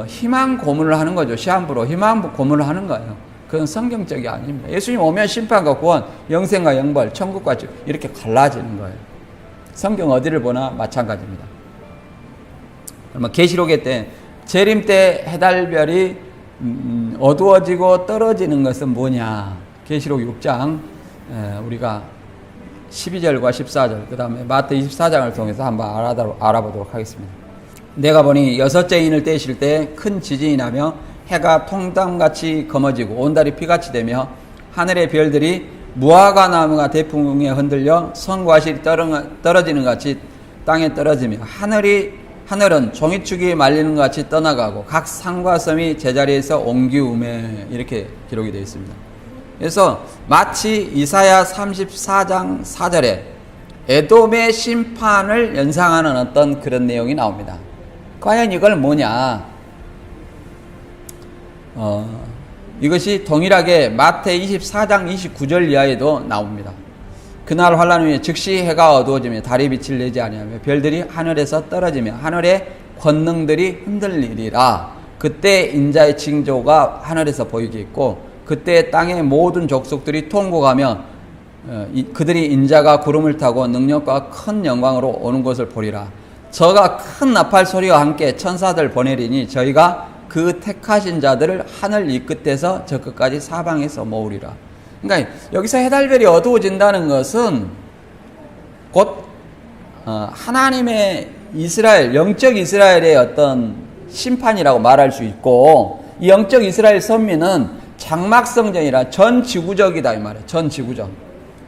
희망 고문을 하는 거죠. 시한부로 희망 고문을 하는 거예요. 그건 성경적이 아닙니다. 예수님 오면 심판과 구원, 영생과 영벌, 천국과 지옥, 이렇게 갈라지는 거예요. 성경 어디를 보나 마찬가지입니다. 그러면 계시록의 때, 재림 때 해달별이 어두워지고 떨어지는 것은 뭐냐? 계시록 6장 우리가 12절과 14절, 그 다음에 마태 24장을 통해서 한번 알아보도록 하겠습니다. 내가 보니 여섯째 인을 떼실 때 큰 지진이 나며 해가 통담같이 검어지고 온달이 피같이 되며 하늘의 별들이 무화과 나무가 대풍에 흔들려 성과실이 떨어지는 같이 땅에 떨어지며 하늘은 종이축이 말리는 것 같이 떠나가고 각 산과 섬이 제자리에서 옮기우매, 이렇게 기록이 되어 있습니다. 그래서 마치 이사야 34장 4절에 에돔의 심판을 연상하는 어떤 그런 내용이 나옵니다. 과연 이걸 뭐냐? 이것이 동일하게 마태 24장 29절 이하에도 나옵니다. 그날 환란 후에 즉시 해가 어두워지며 달이 빛을 내지 아니하며 별들이 하늘에서 떨어지며 하늘의 권능들이 흔들리리라. 그때 인자의 징조가 하늘에서 보이겠고 그때 땅의 모든 족속들이 통곡하며 그들이 인자가 구름을 타고 능력과 큰 영광으로 오는 것을 보리라. 저가 큰 나팔 소리와 함께 천사들 보내리니 저희가 그 택하신 자들을 하늘 이 끝에서 저 끝까지 사방에서 모으리라. 그러니까 여기서 해달별이 어두워진다는 것은 곧 하나님의 이스라엘, 영적 이스라엘의 어떤 심판이라고 말할 수 있고, 이 영적 이스라엘 선민은 장막 성전이라 전 지구적이다 이 말이에요. 전 지구적.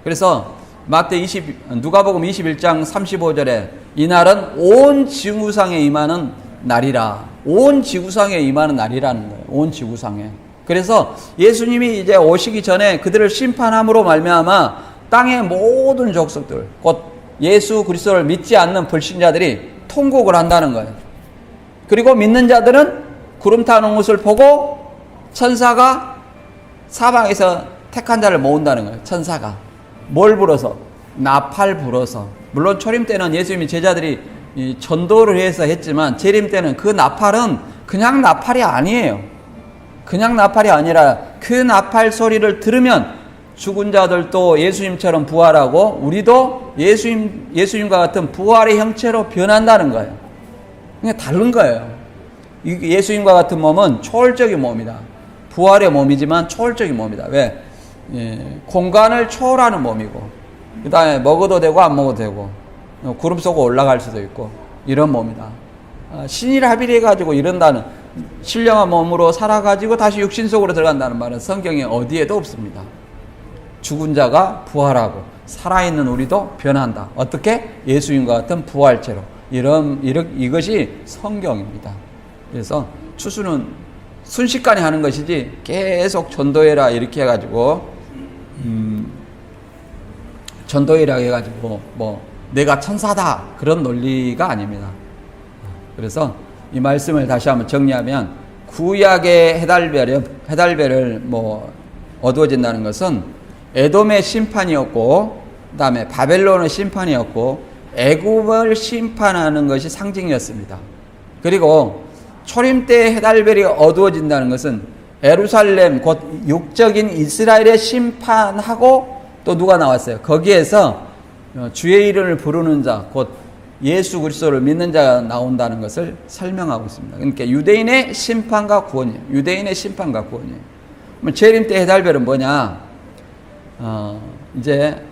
그래서 누가복음 21장 35절에 이날은 온 지구상에 임하는 날이라. 온 지구상에 임하는 날이라는 거예요. 온 지구상에. 그래서 예수님이 이제 오시기 전에 그들을 심판함으로 말미암아 땅의 모든 족속들, 곧 예수 그리스도를 믿지 않는 불신자들이 통곡을 한다는 거예요. 그리고 믿는 자들은 구름 타는 것을 보고 천사가 사방에서 택한 자를 모은다는 거예요. 천사가. 뭘 불어서? 나팔 불어서. 물론 초림 때는 예수님이 제자들이 전도를 해서 했지만 재림 때는 그 나팔은 그냥 나팔이 아니에요. 그냥 나팔이 아니라 그 나팔 소리를 들으면 죽은 자들도 예수님처럼 부활하고 우리도 예수님과 같은 부활의 형체로 변한다는 거예요. 그냥 다른 거예요. 예수님과 같은 몸은 초월적인 몸이다. 부활의 몸이지만 초월적인 몸이다. 왜? 공간을 초월하는 몸이고, 그 다음에 먹어도 되고 안 먹어도 되고, 구름 쏘고 올라갈 수도 있고, 이런 몸이다. 신일합일해가지고 이런다는, 신령한 몸으로 살아가지고 다시 육신 속으로 들어간다는 말은 성경에 어디에도 없습니다. 죽은 자가 부활하고 살아있는 우리도 변한다. 어떻게? 예수님과 같은 부활체로. 이것이 성경입니다. 그래서 추수는 순식간에 하는 것이지 계속 전도해라 이렇게 해가지고 전도해라 해가지고 뭐 내가 천사다 그런 논리가 아닙니다. 그래서 이 말씀을 다시 한번 정리하면 구약의 해달별을 어두워진다는 것은 에돔의 심판이었고, 그 다음에 바벨론의 심판이었고, 애굽을 심판하는 것이 상징이었습니다. 그리고 초림 때 해달별이 어두워진다는 것은 예루살렘 곧 육적인 이스라엘의 심판하고 또 누가 나왔어요? 거기에서 주의 이름을 부르는 자, 곧 예수 그리스도를 믿는 자가 나온다는 것을 설명하고 있습니다. 그러니까 유대인의 심판과 구원이에요. 유대인의 심판과 구원이에요. 그럼 재림 때 해달별은 뭐냐? 이제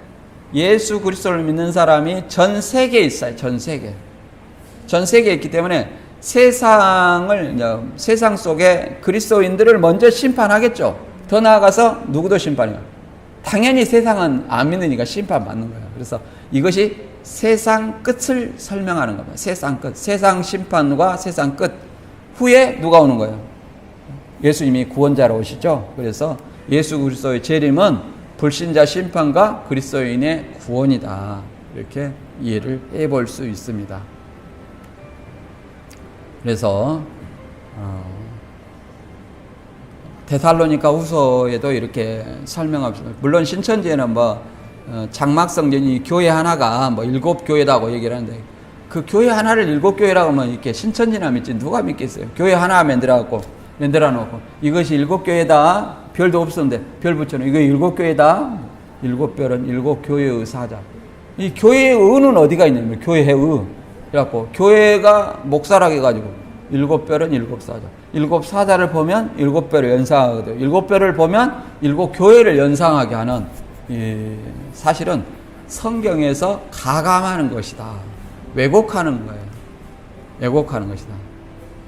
예수 그리스도를 믿는 사람이 전 세계에 있어요. 전 세계에 있기 때문에 세상 속에 그리스도인들을 먼저 심판하겠죠. 더 나아가서 누구도 심판해요. 당연히 세상은 안 믿으니까 심판받는 거예요. 그래서 이것이 세상 끝을 설명하는 겁니다. 세상 끝. 세상 심판과 세상 끝 후에 누가 오는 거예요? 예수님이 구원자로 오시죠. 그래서 예수 그리스도의 재림은 불신자 심판과 그리스도인의 구원이다. 이렇게 이해를 해볼 수 있습니다. 그래서 데살로니가 후서에도 이렇게 설명하고 있습니다. 물론 신천지에는 장막성전이 교회 하나가 7교회다고 얘기를 하는데, 그 교회 하나를 7교회라고 하면 이렇게 신천지나 믿지 누가 믿겠어요? 교회 하나 만들어 놓고 이것이 7교회다. 별도 없었는데 별 붙여놓고 이거 7교회다. 7별은 7교회의 사자. 이 교회의 의는 어디가 있냐면 교회의 의. 그래갖고 교회가 목사라고 해가지고 7별은 7사자. 7사자를 보면 7별을 연상하거든요. 7별을 보면 7교회를 연상하게 하는, 사실은 성경에서 가감하는 것이다. 왜곡하는 거예요. 왜곡하는 것이다.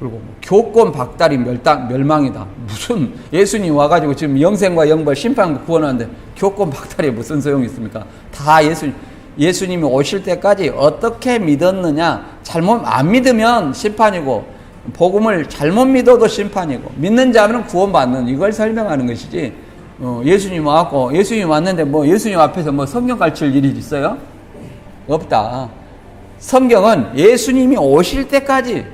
그리고 교권 박달이 멸망이다. 무슨 예수님 와가지고 지금 영생과 영벌 심판과 구원하는데 교권 박달이 무슨 소용이 있습니까? 다 예수님이 오실 때까지 어떻게 믿었느냐. 잘못 안 믿으면 심판이고, 복음을 잘못 믿어도 심판이고, 믿는 자는 구원받는, 이걸 설명하는 것이지. 예수님 왔고, 예수님 왔는데 예수님 앞에서 성경 가르칠 일이 있어요? 없다. 성경은 예수님이 오실 때까지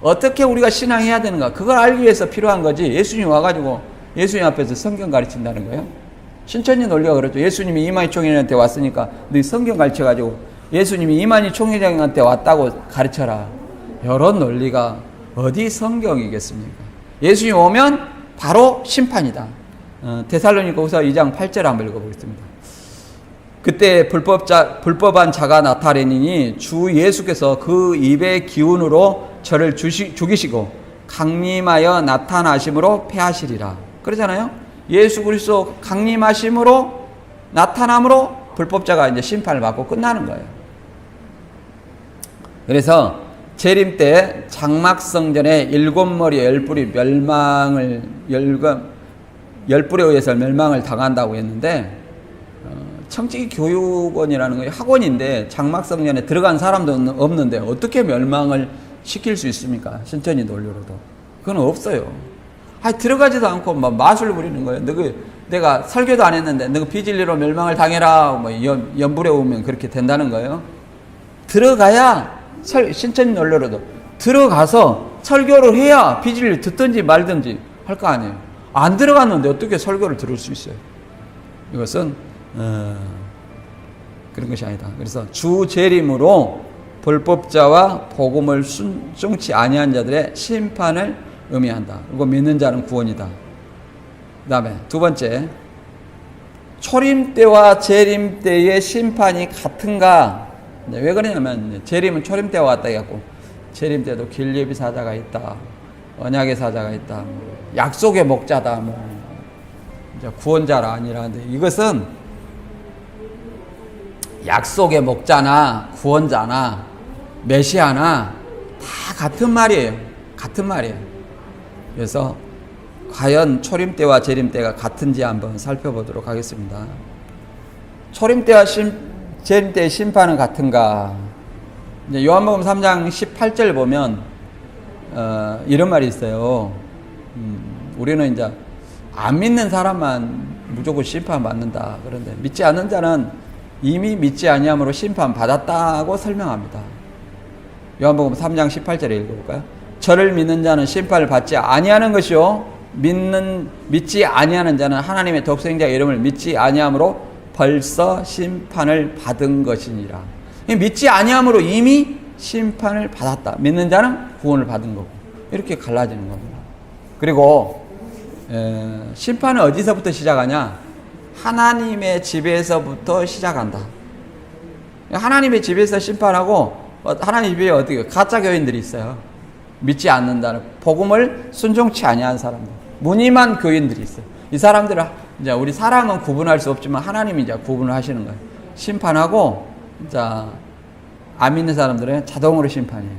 어떻게 우리가 신앙해야 되는가, 그걸 알기 위해서 필요한 거지. 예수님 와가지고 예수님 앞에서 성경 가르친다는 거예요. 신천지 논리가 그렇죠. 예수님이 이만희 총회장한테 왔으니까 너희 성경 가르쳐가지고 예수님이 이만희 총회장한테 왔다고 가르쳐라. 이런 논리가 어디 성경이겠습니까? 예수님 오면 바로 심판이다. 데살로니가후서 2장 8절 한번 읽어보겠습니다. 그때 불법한 자가 나타내니 주 예수께서 그 입의 기운으로 저를 죽이시고 강림하여 나타나심으로 패하시리라. 그러잖아요. 예수 그리스도 강림하심으로 나타남으로 불법자가 이제 심판을 받고 끝나는 거예요. 그래서 재림 때 장막성전의 7머리 10뿔이 열불에 의해서 멸망을 당한다고 했는데, 청지기 교육원이라는 거 학원인데 장막성전에 들어간 사람도 없는데 어떻게 멸망을 시킬 수 있습니까? 신천지 논리로도. 그건 없어요. 들어가지도 않고 막 마술 부리는 거예요. 내가 설교도 안 했는데 너가 비진리로 멸망을 당해라, 뭐 연불에 오면 그렇게 된다는 거예요. 들어가야 신천지 논리로도 들어가서 설교를 해야 비진리 듣든지 말든지 할 거 아니에요. 안 들어갔는데 어떻게 설교를 들을 수 있어요? 이것은 그런 것이 아니다. 그래서 주 재림으로 불법자와 복음을 순종치 아니한 자들의 심판을 의미한다. 그리고 믿는 자는 구원이다. 그 다음에 두 번째, 초림 때와 재림 때의 심판이 같은가? 왜 그러냐면 재림은 초림 때와 같다 해갖고, 재림 때도 길예비 사자가 있다, 언약의 사자가 있다, 약속의 목자다, 이제 구원자라 아니라는데, 이것은 약속의 목자나 구원자나 메시아나 다 같은 말이에요. 같은 말이에요. 그래서 과연 초림 때와 재림 때가 같은지 한번 살펴보도록 하겠습니다. 초림 때와 재림 때의 심판은 같은가? 이제 요한복음 3장 18절 보면 이런 말이 있어요. 우리는 이제 안 믿는 사람만 무조건 심판받는다. 그런데 믿지 않는 자는 이미 믿지 아니함으로 심판받았다고 설명합니다. 요한복음 3장 18절에 읽어볼까요? 저를 믿는 자는 심판을 받지 아니하는 것이요, 믿지 아니하는 자는 하나님의 독생자 이름을 믿지 아니함으로 벌써 심판을 받은 것이니라. 믿지 아니함으로 이미 심판을 받았다. 믿는 자는 구원을 받은 거고, 이렇게 갈라지는 겁니다. 그리고 심판은 어디서부터 시작하냐? 하나님의 집에서부터 시작한다. 하나님의 집에서 심판하고, 하나님 집에 어떻게 가짜 교인들이 있어요. 믿지 않는다는, 복음을 순종치 아니한 사람들, 무늬만 교인들이 있어요. 이 사람들은 이제 우리 사람은 구분할 수 없지만 하나님이 이제 구분을 하시는 거예요. 심판하고, 이제 안 믿는 사람들은 자동으로 심판이에요.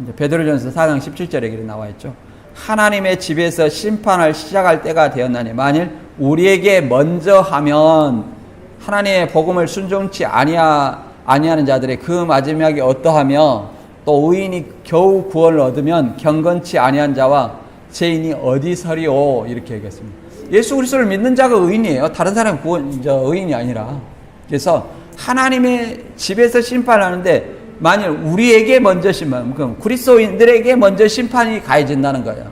이제 베드로전서 4장 17절에 그렇게 나와 있죠. 하나님의 집에서 심판을 시작할 때가 되었나니 만일 우리에게 먼저 하면 하나님의 복음을 순종치 아니하는 자들의 그 마지막이 어떠하며 또 의인이 겨우 구원을 얻으면 경건치 아니한 자와 죄인이 어디 서리오, 이렇게 얘기했습니다. 예수 그리스도를 믿는 자가 의인이에요. 다른 사람은 의인이 아니라. 그래서 하나님의 집에서 심판하는데 만일 우리에게 먼저 그럼 그리스도인들에게 먼저 심판이 가해진다는 거예요.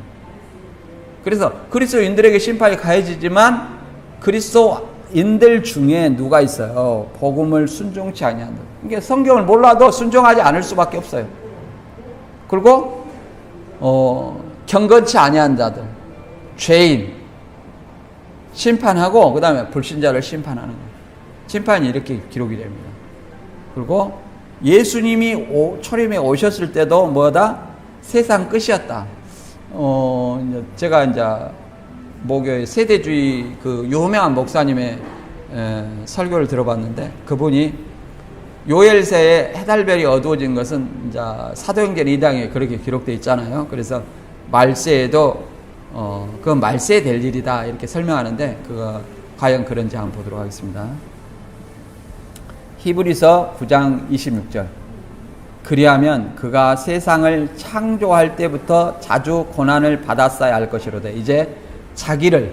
그래서 그리스도인들에게 심판이 가해지지만 그리스도인들 중에 누가 있어요? 복음을 순종치 아니한다. 이게 성경을 몰라도 순종하지 않을 수밖에 없어요. 그리고 경건치 아니한 자들, 죄인 심판하고, 그 다음에 불신자를 심판하는 거예요. 심판이 이렇게 기록이 됩니다. 그리고 예수님이 초림에 오셨을 때도 뭐다? 세상 끝이었다. 제가 이제 목요일 세대주의 그 유명한 목사님의 설교를 들어봤는데, 그분이 요엘새에 해달별이 어두워진 것은 이제 사도행전 2장에 그렇게 기록되어 있잖아요. 그래서 말세에도 그건 말세에 될 일이다, 이렇게 설명하는데, 그거 과연 그런지 한번 보도록 하겠습니다. 히브리서 9장 26절. 그리하면 그가 세상을 창조할 때부터 자주 고난을 받았어야 할 것이로되 이제 자기를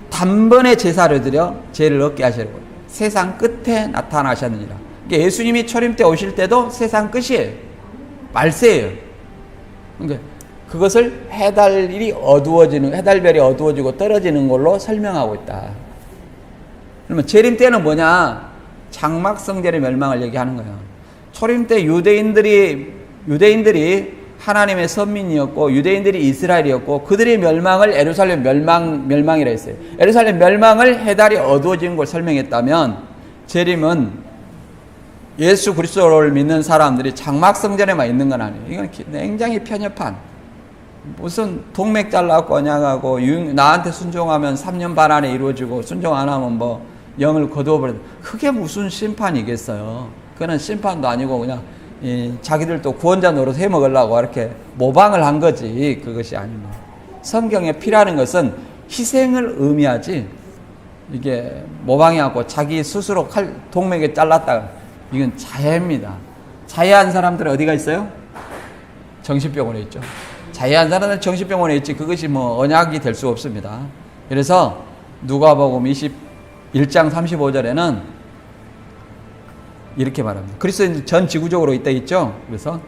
단번에 제사를 드려 죄를 얻게 하시려고 세상 끝에 나타나셨느니라. 그러니까 예수님이 초림 때 오실 때도 세상 끝이에요. 말세예요. 그러니까 그것을 해달별이 어두워지고 떨어지는 걸로 설명하고 있다. 그러면 재림 때는 뭐냐? 장막성전의 멸망을 얘기하는 거예요. 초림 때 유대인들이 하나님의 선민이었고 유대인들이 이스라엘이었고 그들의 멸망을 예루살렘 멸망이라 했어요. 예루살렘 멸망을 해달이 어두워진 걸 설명했다면, 재림은 예수 그리스도를 믿는 사람들이 장막성전에만 있는 건 아니에요. 이건 굉장히 편협한, 무슨 동맥 잘라갖고 언약하고 나한테 순종하면 3년 반 안에 이루어지고 순종 안 하면 영을 거두어버려. 그게 무슨 심판이겠어요. 그거는 심판도 아니고 그냥 자기들도 구원자 노릇 해 먹으려고 이렇게 모방을 한 거지 그것이 아닙니다. 성경에 피라는 것은 희생을 의미하지 이게 모방해갖고 자기 스스로 동맥에 잘랐다 이건 자해입니다. 자해한 사람들은 어디가 있어요? 정신병원에 있죠. 자해한 사람은 정신병원에 있지 그것이 뭐 언약이 될 수 없습니다. 그래서 누가복음 21장 35절에는 이렇게 말합니다. 그리스도인 전 지구적으로 있다 있죠. 그래서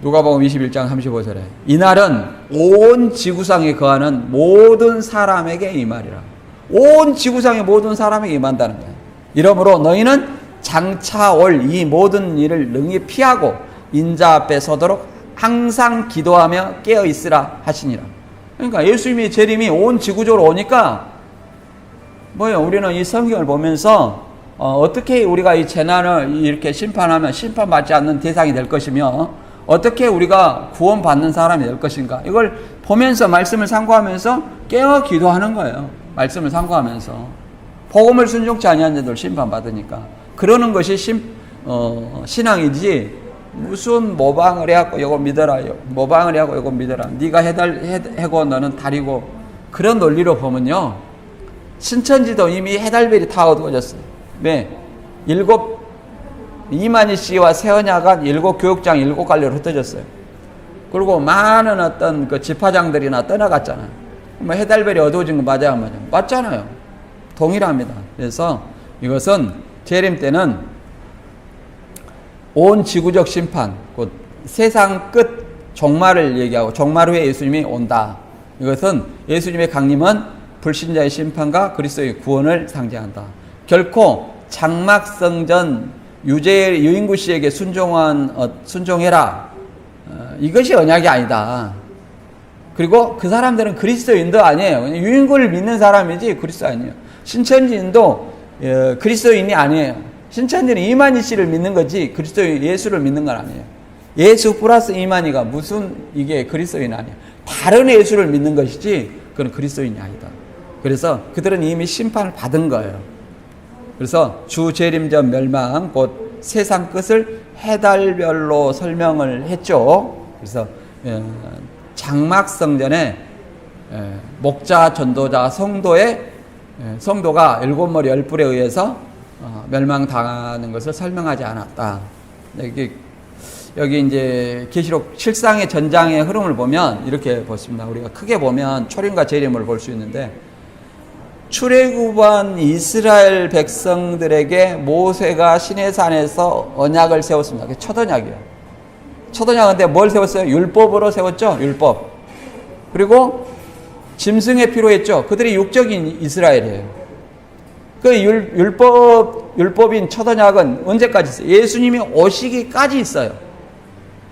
누가복음 21장 35절에 이날은 온 지구상에 거하는 모든 사람에게 임하리라. 온 지구상의 모든 사람에게 임한다는 거예요. 이러므로 너희는 장차 올 이 모든 일을 능히 피하고 인자 앞에 서도록 항상 기도하며 깨어 있으라 하시니라. 그러니까 예수님의 재림이 온 지구적으로 오니까 뭐예요? 우리는 이 성경을 보면서 어떻게 우리가 이 재난을 이렇게 심판하면 심판받지 않는 대상이 될 것이며 어떻게 우리가 구원받는 사람이 될 것인가 이걸 보면서 말씀을 상고하면서 깨어 기도하는 거예요. 말씀을 상고하면서 복음을 순종치 아니한 자들 심판받으니까 그러는 것이 신앙이지 무슨 모방을 해갖고 이거 믿어라 모방을 해갖고 이거 믿어라 네가 해고 너는 달이고 그런 논리로 보면요 신천지도 이미 해달별이 다 어두워졌어요. 왜? 이만희 씨와 세언야가 7 교육장 7갈래로 흩어졌어요. 그리고 많은 어떤 그 지파장들이나 떠나갔잖아요. 뭐 해달별이 어두워진 거 맞아요, 안 맞아요? 맞잖아요. 동일합니다. 그래서 이것은 재림 때는 온 지구적 심판, 곧 세상 끝 종말을 얘기하고 종말 후에 예수님이 온다. 이것은 예수님의 강림은 불신자의 심판과 그리스도의 구원을 상징한다. 결코 장막성전 유인구 씨에게 순종해라. 이것이 언약이 아니다. 그리고 그 사람들은 그리스도인도 아니에요. 유인구를 믿는 사람이지 그리스도 아니에요. 신천지인도 그리스도인이 아니에요. 신천지는 이만희 씨를 믿는 거지 그리스도 예수를 믿는 건 아니에요. 예수 플러스 이만희가 무슨 이게 그리스도인 아니에요. 다른 예수를 믿는 것이지 그건 그리스도인이 아니다. 그래서 그들은 이미 심판을 받은 거예요. 그래서 주 재림 전 멸망 곧 세상 끝을 해달별로 설명을 했죠. 그래서 장막성전에 목자, 전도자, 성도가 7머리 10뿔에 의해서 멸망당하는 것을 설명하지 않았다. 여기 이제 계시록 실상의 전장의 흐름을 보면 이렇게 보습니다. 우리가 크게 보면 초림과 재림을 볼 수 있는데 출애굽한 이스라엘 백성들에게 모세가 시내산에서 언약을 세웠습니다. 그게 첫 언약이에요. 첫 언약인데 뭘 세웠어요? 율법으로 세웠죠. 율법. 그리고 짐승의 피로 했죠. 그들이 육적인 이스라엘이에요. 그 율법인 첫 언약은 언제까지 있어요? 예수님이 오시기까지 있어요.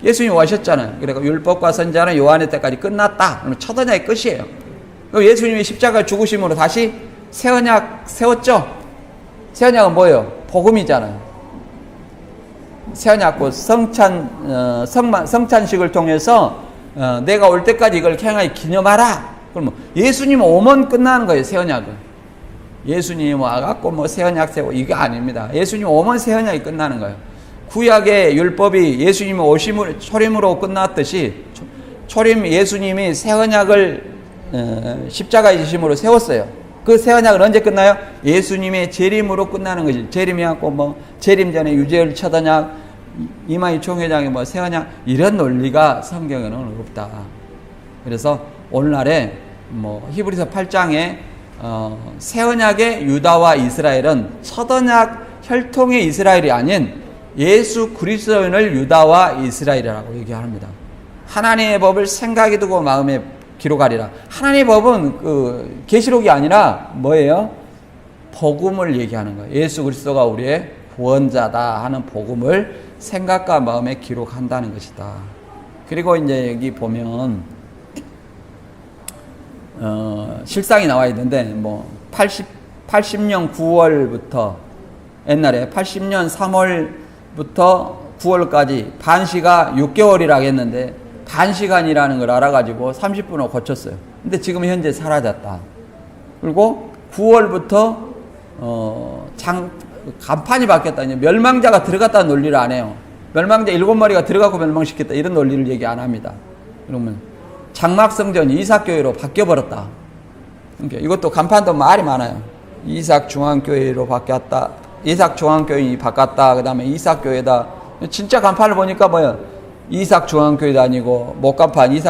예수님이 오셨잖아요. 그러니까 율법과 선지자는 요한의 때까지 끝났다. 그러면 첫 언약이 끝이에요. 예수님이 십자가 죽으심으로 다시 새 언약 세웠죠. 새 언약은 뭐예요? 복음이잖아요. 새 언약 곧 성찬식을 통해서 내가 올 때까지 이걸 행하여 기념하라. 그러면 예수님 오면 끝나는 거예요. 새 언약은. 예수님 와갖고 뭐 새 언약 세고 이게 아닙니다. 예수님 오면 새 언약이 끝나는 거예요. 구약의 율법이 예수님이 초림으로 끝났듯이 예수님이 새 언약을 십자가의 지심으로 세웠어요. 그 새 언약은 언제 끝나요? 예수님의 재림으로 끝나는 것이 재림이었고 뭐 재림 전에 유재열 첫 언약, 이만희 총회장의 뭐 새 언약 이런 논리가 성경에는 없다. 그래서 오늘날에 뭐 히브리서 8장에 새 언약의 유다와 이스라엘은 첫 언약 혈통의 이스라엘이 아닌 예수 그리스도인을 유다와 이스라엘이라고 얘기합니다. 하나님의 법을 생각에 두고 마음에 기록하리라. 하나님의 법은 그 계시록이 아니라 뭐예요? 복음을 얘기하는 거예요. 예수 그리스도가 우리의 구원자다 하는 복음을 생각과 마음에 기록한다는 것이다. 그리고 이제 여기 보면 실상이 나와 있는데 뭐 80년 9월부터 옛날에 80년 3월부터 9월까지 반시가 6개월이라고 했는데 반시간이라는 걸 알아가지고 30분을 고쳤어요. 근데 지금 현재 사라졌다. 그리고 9월부터 간판이 바뀌었다. 이제 멸망자가 들어갔다는 논리를 안 해요. 멸망자 7마리가 들어가고 멸망시켰다. 이런 논리를 얘기 안 합니다. 그러면 장막성전이 이삭교회로 바뀌어버렸다. 그러니까 이것도 간판도 말이 많아요. 이삭중앙교회로 바뀌었다. 이삭중앙교회 바꿨다. 그 다음에 이삭교회다. 진짜 간판을 보니까 뭐야? 이삭중앙교회도 아니고, 목간판이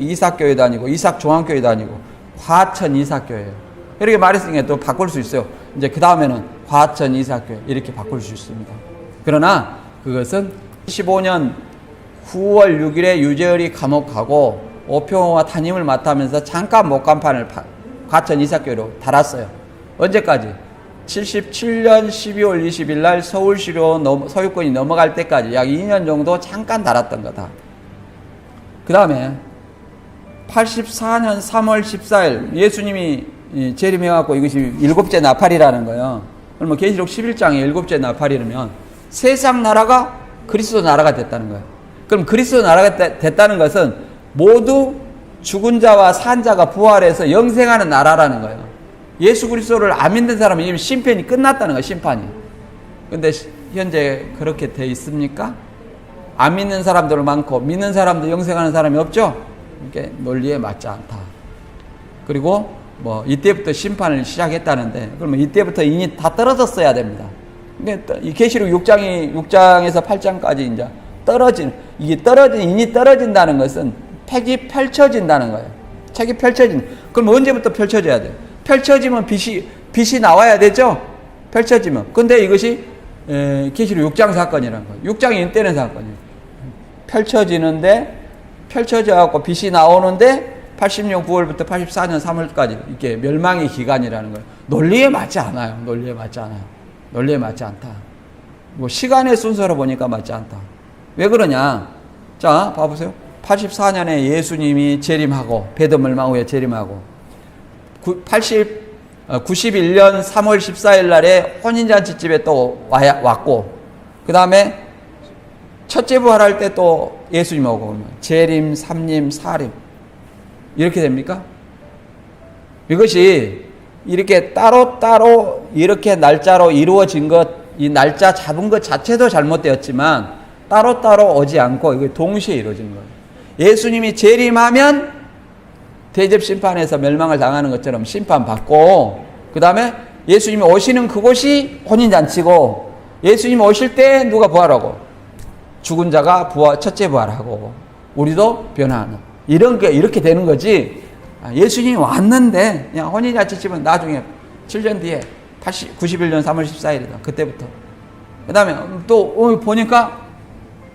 이삭교회도 아니고, 이삭중앙교회도 아니고, 화천 이삭교회예요. 이렇게 말했으니까 또 바꿀 수 있어요. 이제 그 다음에는 화천 이삭교회 이렇게 바꿀 수 있습니다. 그러나 그것은 15년 9월 6일에 유재열이 감옥 가고 오평호가 담임을 맡으면서 잠깐 목간판을 화천 이삭교회로 달았어요. 언제까지? 77년 12월 20일 날 서울시로 소유권이 넘어갈 때까지 약 2년 정도 잠깐 달았던 거다. 그 다음에 84년 3월 14일 예수님이 재림해갖고 이것이 일곱째 나팔이라는 거예요. 그러면 계시록 11장에 일곱째 나팔이라면 세상 나라가 그리스도 나라가 됐다는 거예요. 그럼 그리스도 나라가 됐다는 것은 모두 죽은 자와 산 자가 부활해서 영생하는 나라라는 거예요. 예수 그리스도를 안 믿는 사람은 이미 심판이 끝났다는 거예요. 심판이. 근데 현재 그렇게 돼 있습니까? 안 믿는 사람들 많고 믿는 사람도 영생하는 사람이 없죠. 이게 논리에 맞지 않다. 그리고 뭐 이때부터 심판을 시작했다는데 그러면 이때부터 인이 다 떨어졌어야 됩니다. 이 계시록 6장에서 8장까지 이제 인이 떨어진다는 것은 팩이 펼쳐진다는 거예요. 책이 그럼 언제부터 펼쳐져야 돼요? 펼쳐지면 빛이 나와야 되죠? 펼쳐지면. 근데 이것이 계시록 6장 사건이라는 거예요. 6장이 인때는 사건이에요. 펼쳐져갖고 빛이 나오는데 80년 9월부터 84년 3월까지 이렇게 멸망의 기간이라는 거예요. 논리에 맞지 않아요. 논리에 맞지 않다. 뭐 시간의 순서로 보니까 맞지 않다. 왜 그러냐? 자, 봐보세요. 84년에 예수님이 재림하고 베드멜망 후에 재림하고 91년 3월 14일 날에 혼인잔치집에 또 왔고 그 다음에 첫째 부활할 때 또 예수님 오고 재림, 삼림, 사림 이렇게 됩니까? 이것이 이렇게 따로따로 이렇게 날짜로 이루어진 것, 이 날짜 잡은 것 자체도 잘못되었지만 따로따로 오지 않고 이게 동시에 이루어진 거예요. 예수님이 재림하면 대접 심판에서 멸망을 당하는 것처럼 심판받고 그 다음에 예수님이 오시는 그곳이 혼인잔치고 예수님이 오실 때 누가 부활하고 죽은 자가 첫째 부활하고 우리도 변화하는 이런 게 이렇게 되는 거지. 예수님이 왔는데 그냥 혼인잔치집은 나중에 7년 뒤에 91년 3월 14일이다. 그때부터. 그 다음에 또 보니까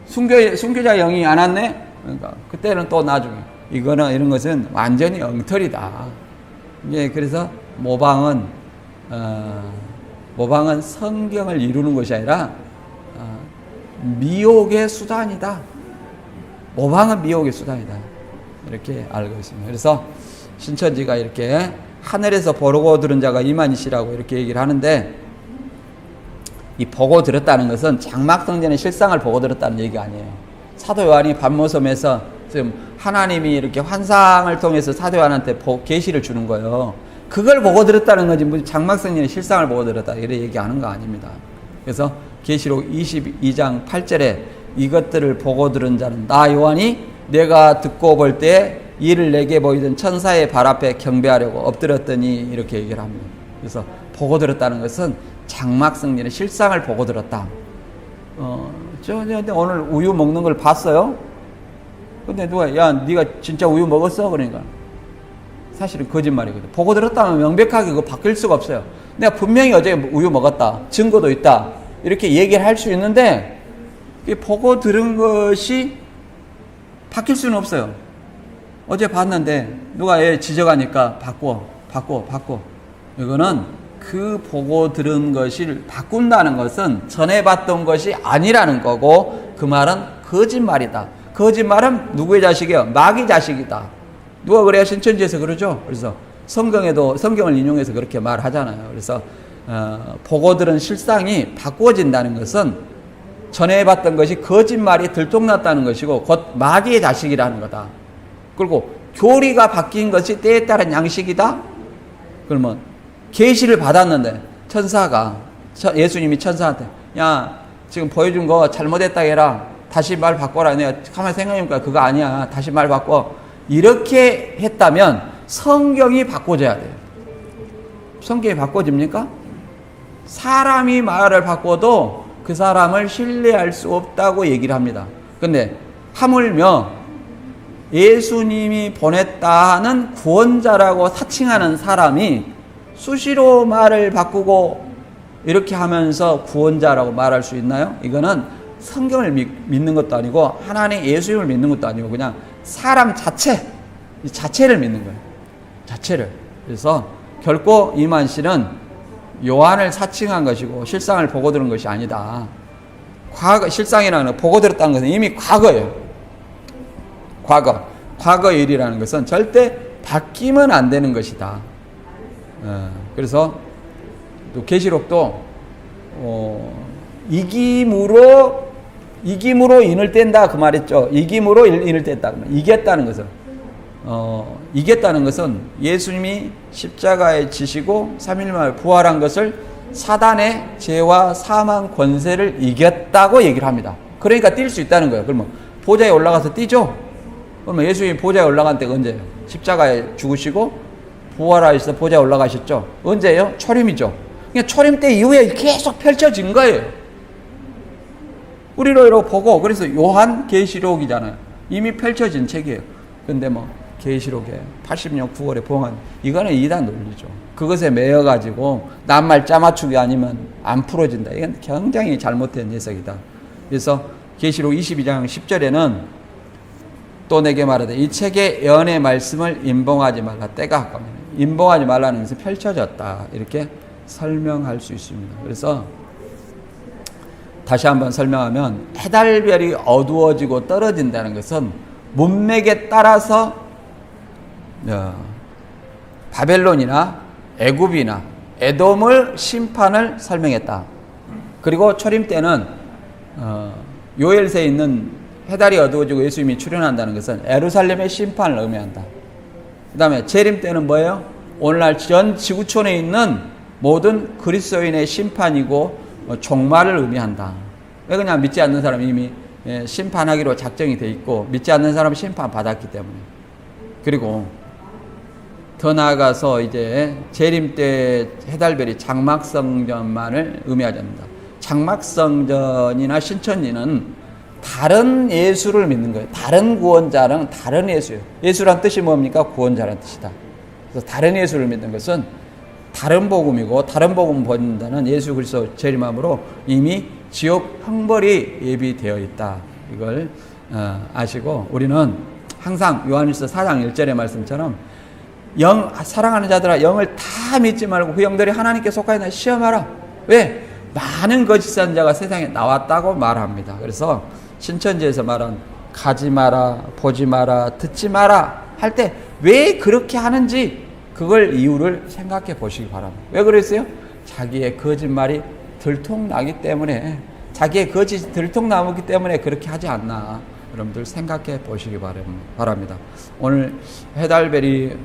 순교자 영이 안 왔네. 그러니까 그때는 또 나중에. 이런 것은 완전히 엉터리다. 이제 그래서 모방은 성경을 이루는 것이 아니라 미혹의 수단이다. 모방은 미혹의 수단이다. 이렇게 알고 있습니다. 그래서 신천지가 이렇게 하늘에서 보고 들은 자가 이만희시라고 이렇게 얘기를 하는데 이 보고 들었다는 것은 장막성전의 실상을 보고 들었다는 얘기가 아니에요. 사도 요한이 밤모섬에서 지금 하나님이 이렇게 환상을 통해서 사도 요한한테 계시를 주는 거예요. 그걸 보고 들었다는 거지 무슨 장막성전의 실상을 보고 들었다 이렇게 얘기하는 거 아닙니다. 그래서 계시록 22장 8절에 이것들을 보고 들은 자는 나 요한이 내가 듣고 볼 때 이를 내게 보이던 천사의 발 앞에 경배하려고 엎드렸더니 이렇게 얘기를 합니다. 그래서 보고 들었다는 것은 장막성전의 실상을 보고 들었다. 저 오늘 우유 먹는 걸 봤어요? 근데 누가 네가 진짜 우유 먹었어? 그러니까 사실은 거짓말이거든. 보고 들었다면 명백하게 그거 바뀔 수가 없어요. 내가 분명히 어제 우유 먹었다. 증거도 있다. 이렇게 얘기를 할 수 있는데 보고 들은 것이 바뀔 수는 없어요. 어제 봤는데 누가 얘 지적하니까 바꿔. 이거는 그 보고 들은 것을 바꾼다는 것은 전에 봤던 것이 아니라는 거고 그 말은 거짓말이다. 거짓말은 누구의 자식이에요? 마귀 자식이다. 누가 그래야 신천지에서 그러죠. 그래서 성경을 인용해서 그렇게 말하잖아요. 그래서 보고 들은 실상이 바꾸어진다는 것은 전에 봤던 것이 거짓말이 들통났다는 것이고 곧 마귀의 자식이라는 거다. 그리고 교리가 바뀐 것이 때에 따른 양식이다. 그러면 계시를 받았는데 천사가 예수님이 천사한테 야 지금 보여준 거 잘못했다 해라. 다시 말 바꿔라. 내가 가만히 생각해보니까 그거 아니야. 다시 말 바꿔. 이렇게 했다면 성경이 바꿔져야 돼요. 성경이 바꿔집니까? 사람이 말을 바꿔도 그 사람을 신뢰할 수 없다고 얘기를 합니다. 근데 하물며 예수님이 보냈다는 구원자라고 사칭하는 사람이 수시로 말을 바꾸고 이렇게 하면서 구원자라고 말할 수 있나요? 이거는 성경을 믿는 것도 아니고 하나님 예수님을 믿는 것도 아니고 그냥 사람 자체를 믿는 거예요. 자체를. 그래서 결코 이만씨는 요한을 사칭한 것이고 실상을 보고 들은 것이 아니다. 과거, 실상이라는 건 보고 들었다는 것은 이미 과거예요. 과거 일이라는 것은 절대 바뀌면 안 되는 것이다. 그래서 또 계시록도 이김으로 인을 뗀다 그 말했죠. 이김으로 인을 뗀다. 이겼다는 것은 이겼다는 것은 예수님이 십자가에 지시고 3일 만에 부활한 것을 사단의 죄와 사망 권세를 이겼다고 얘기를 합니다. 그러니까 뛸 수 있다는 거예요. 그러면 보좌에 올라가서 뛰죠. 그러면 예수님이 보좌에 올라간 때가 언제예요? 십자가에 죽으시고 부활하셔서 보좌에 올라가셨죠. 언제예요? 초림이죠. 그러니까 초림 때 이후에 계속 펼쳐진 거예요. 우리로 이렇게 보고 그래서 요한 계시록이잖아요. 이미 펼쳐진 책이에요. 근데 뭐 계시록에 80년 9월에 봉한 이거는 이단 논리죠. 그것에 매여가지고 낱말 짜맞추기 아니면 안 풀어진다. 이건 굉장히 잘못된 해석이다. 그래서 계시록 22장 10절에는 또 내게 말하되 이 책의 예언의 말씀을 임봉하지 말라. 때가 가까우니 임봉하지 말라는 것은 펼쳐졌다. 이렇게 설명할 수 있습니다. 그래서 다시 한번 설명하면 해달별이 어두워지고 떨어진다는 것은 문맥에 따라서 바벨론이나 애굽이나 에돔을 심판을 설명했다. 그리고 초림 때는 요엘서에 있는 해달이 어두워지고 예수님이 출현한다는 것은 예루살렘의 심판을 의미한다. 그 다음에 재림 때는 뭐예요? 오늘날 전 지구촌에 있는 모든 그리스도인의 심판이고 종말을 의미한다. 왜 그냥 믿지 않는 사람이 이미 심판하기로 작정이 돼 있고 믿지 않는 사람은 심판 받았기 때문에. 그리고 더 나아가서 이제 재림 때 해달별이 장막성전만을 의미하지 않는다. 장막성전이나 신천지는 다른 예수를 믿는 거예요. 다른 구원자는 다른 예수예요. 예수란 뜻이 뭡니까? 구원자란 뜻이다. 그래서 다른 예수를 믿는 것은 다른 복음이고 다른 복음 본다는 예수 그리스도 재림함으로 이미 지옥 형벌이 예비되어 있다. 이걸 아시고 우리는 항상 요한일서 4장 1절의 말씀처럼 사랑하는 자들아 영을 다 믿지 말고 그 영들이 하나님께 속하였나 시험하라. 왜? 많은 거짓 선자가 세상에 나왔다고 말합니다. 그래서 신천지에서 말한 가지 마라, 보지 마라, 듣지 마라 할 때 왜 그렇게 하는지 그걸 이유를 생각해 보시기 바랍니다. 왜 그랬어요? 자기의 거짓말이 들통나기 때문에 자기의 거짓이 들통나기 때문에 그렇게 하지 않나 여러분들 생각해 보시기 바랍니다. 오늘 해달별이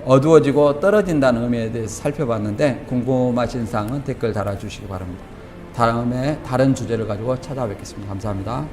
어두워지고 떨어진다는 의미에 대해서 살펴봤는데 궁금하신 사항은 댓글 달아주시기 바랍니다. 다음에 다른 주제를 가지고 찾아뵙겠습니다. 감사합니다.